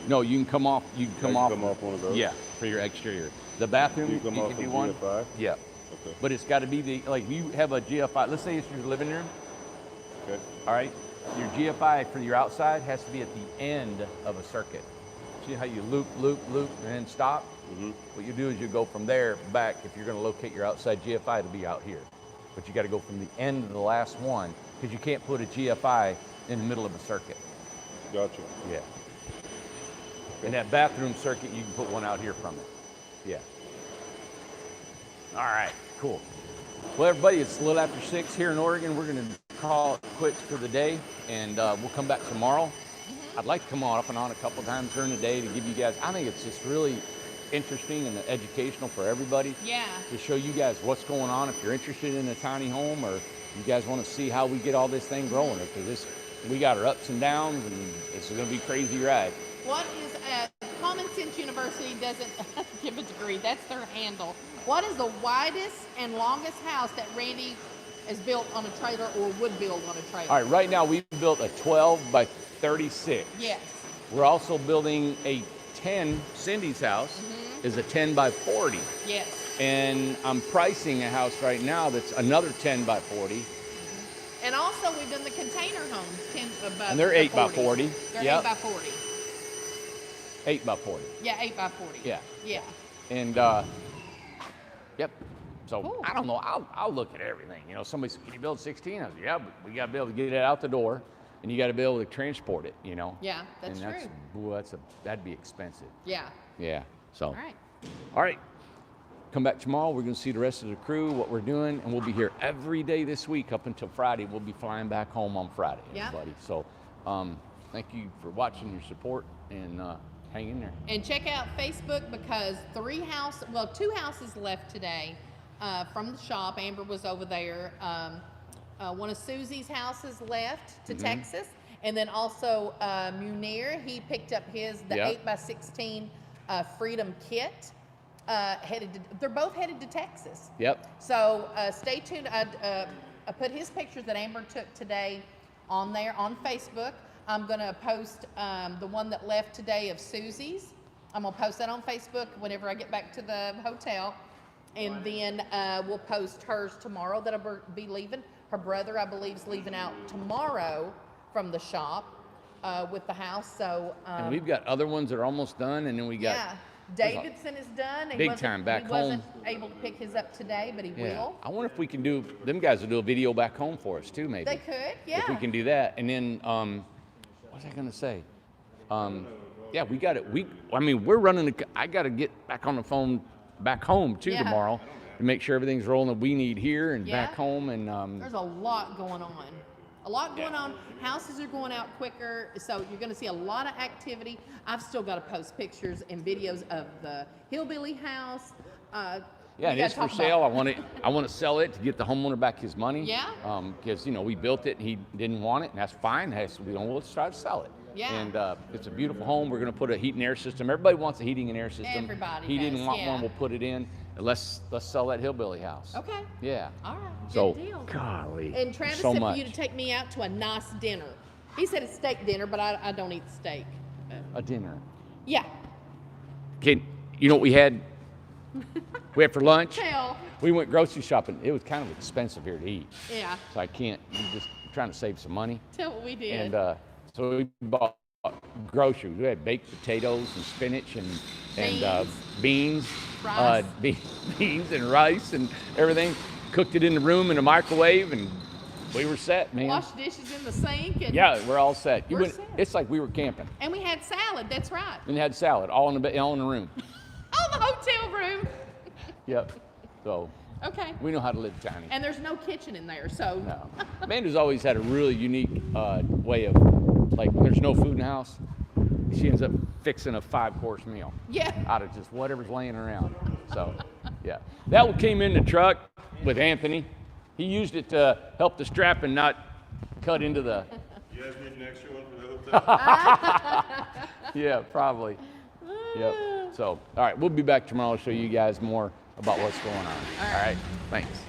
[SPEAKER 2] No, you can come off. You can come off.
[SPEAKER 4] Come off one of those?
[SPEAKER 2] Yeah, for your exterior. The bathroom,
[SPEAKER 4] You come off
[SPEAKER 2] can
[SPEAKER 4] the
[SPEAKER 2] do one.
[SPEAKER 4] GFI?
[SPEAKER 2] Yeah.
[SPEAKER 4] Okay.
[SPEAKER 2] But it's got to be like you have a GFI. Let's say it's your living room.
[SPEAKER 4] Okay.
[SPEAKER 2] All right. Your GFI for your outside has to be at the end of a circuit. See how you loop, loop, loop, and then stop?
[SPEAKER 4] Mm-hmm.
[SPEAKER 2] What you do is you go from there back. If you're going to locate your outside GFI, it'll be out here. But you got to go from the end of the last one because you can't put a GFI in the middle of a circuit.
[SPEAKER 4] Gotcha.
[SPEAKER 2] Yeah. And that bathroom circuit, you can put one out here from it. Yeah. All right, cool. Well, everybody, it's a little after 6 here in Oregon. We're going to call it quits for the day, and we'll come back tomorrow. I'd like to come on up and on a couple times during the day to give you guys, I think it's just really interesting and educational for everybody.
[SPEAKER 3] Yeah.
[SPEAKER 2] To show you guys what's going on if you're interested in a tiny home or you guys want to see how we get all this thing growing. Because we got our ups and downs, and it's going to be a crazy ride.
[SPEAKER 3] What is Common Sense University doesn't give a degree. That's their handle. What is the widest and longest house that Randy has built on a trailer or would build on a trailer?
[SPEAKER 2] All right, right now we've built a 12 by 36.
[SPEAKER 3] Yes.
[SPEAKER 2] We're also building a 10, Cindy's house is a 10 by 40.
[SPEAKER 3] Yes.
[SPEAKER 2] And I'm pricing a house right now that's another 10 by 40.
[SPEAKER 3] And also we've done the container homes, 10 by
[SPEAKER 2] And they're 8 by 40.
[SPEAKER 3] They're
[SPEAKER 2] Yep.
[SPEAKER 3] 8 by 40.
[SPEAKER 2] 8 by 40.
[SPEAKER 3] Yeah, 8 by 40.
[SPEAKER 2] Yeah.
[SPEAKER 3] Yeah.
[SPEAKER 2] And, yep. So
[SPEAKER 3] Cool.
[SPEAKER 2] I don't know, I'll look at everything. You know, somebody said, can you build 16? I was like, yeah, but we got to be able to get it out the door and you got to be able to transport it, you know?
[SPEAKER 3] Yeah, that's
[SPEAKER 2] and
[SPEAKER 3] true.
[SPEAKER 2] Boy, that'd be expensive.
[SPEAKER 3] Yeah.
[SPEAKER 2] Yeah, so.
[SPEAKER 3] All right.
[SPEAKER 2] Come back tomorrow. We're going to see the rest of the crew, what we're doing, and we'll be here every day this week up until Friday. We'll be flying back home on Friday,
[SPEAKER 3] Yeah.
[SPEAKER 2] everybody. So thank you for watching, your support, and hang in there.
[SPEAKER 3] And check out Facebook because 2 houses left today from the shop. Amber was over there. One of Susie's houses left to Texas. And then also Munir, he picked up the 8 by 16 Freedom Kit. They're both headed to Texas.
[SPEAKER 2] Yep.
[SPEAKER 3] So stay tuned. I put his pictures that Amber took today on there on Facebook. I'm going to post the one that left today of Susie's. I'm going to post that on Facebook whenever I get back to the hotel. And then we'll post hers tomorrow that'll be leaving. Her brother, I believe, is leaving out tomorrow from the shop with the house. So
[SPEAKER 2] and we've got other ones that are almost done, and then we got
[SPEAKER 3] Davidson is done.
[SPEAKER 2] Big time back
[SPEAKER 3] He wasn't
[SPEAKER 2] home.
[SPEAKER 3] able to pick his up today, but he will.
[SPEAKER 2] I wonder if we can do, them guys will do a video back home for us too, maybe.
[SPEAKER 3] They could, yeah.
[SPEAKER 2] If we can do that. And then, what was I going to say? Yeah, we got it. We're running, I got to get back on the phone back home too tomorrow to make sure everything's rolling that we need here and back home. And
[SPEAKER 3] there's a lot going on. A lot going on. Houses are going out quicker, so you're going to see a lot of activity. I've still got to post pictures and videos of the hillbilly house.
[SPEAKER 2] Yeah, it is for sale. I want to sell it to get the homeowner back his money.
[SPEAKER 3] Yeah.
[SPEAKER 2] Because we built it and he didn't want it, and that's fine. Let's try to sell it.
[SPEAKER 3] Yeah.
[SPEAKER 2] And it's a beautiful home. We're going to put a heat and air system. Everybody wants a heating and air system.
[SPEAKER 3] Everybody
[SPEAKER 2] He
[SPEAKER 3] does,
[SPEAKER 2] didn't want
[SPEAKER 3] yeah.
[SPEAKER 2] one. We'll put it in. And let's sell that hillbilly house.
[SPEAKER 3] Okay.
[SPEAKER 2] Yeah.
[SPEAKER 3] All right.
[SPEAKER 2] So,
[SPEAKER 3] Good deal.
[SPEAKER 2] golly.
[SPEAKER 3] And Travis
[SPEAKER 2] so
[SPEAKER 3] said
[SPEAKER 2] much.
[SPEAKER 3] for you to take me out to a nice dinner. He said it's steak dinner, but I don't eat steak.
[SPEAKER 2] A dinner.
[SPEAKER 3] Yeah.
[SPEAKER 2] You know what we had? We had for lunch.
[SPEAKER 3] Tell.
[SPEAKER 2] We went grocery shopping. It was kind of expensive here to eat.
[SPEAKER 3] Yeah.
[SPEAKER 2] So I can't. I'm just trying to save some money.
[SPEAKER 3] Tell what we did.
[SPEAKER 2] And so we bought groceries. We had baked potatoes and spinach and beans,
[SPEAKER 3] Rice.
[SPEAKER 2] beans and rice and everything. Cooked it in the room in the microwave, and we were set, man.
[SPEAKER 3] Wash dishes in the sink. And
[SPEAKER 2] Yeah, we're all set.
[SPEAKER 3] We're set.
[SPEAKER 2] It's like we were camping.
[SPEAKER 3] And we had salad. That's right.
[SPEAKER 2] And had salad all in the room.
[SPEAKER 3] Oh, the hotel room.
[SPEAKER 2] Yep. So
[SPEAKER 3] Okay.
[SPEAKER 2] we know how to live tiny.
[SPEAKER 3] And there's no kitchen in there, so.
[SPEAKER 2] No. Amanda's always had a really unique way of, like, when there's no food in the house, she ends up fixing a 5-course meal
[SPEAKER 3] Yeah.
[SPEAKER 2] out of just whatever's laying around. So, yeah. That one came in the truck with Anthony. He used it to help the strap and not cut into the.
[SPEAKER 4] You guys need an extra one for the hotel?
[SPEAKER 2] Yeah, probably. Yep. So, all right, we'll be back tomorrow to show you guys more about what's going on. All right. Thanks.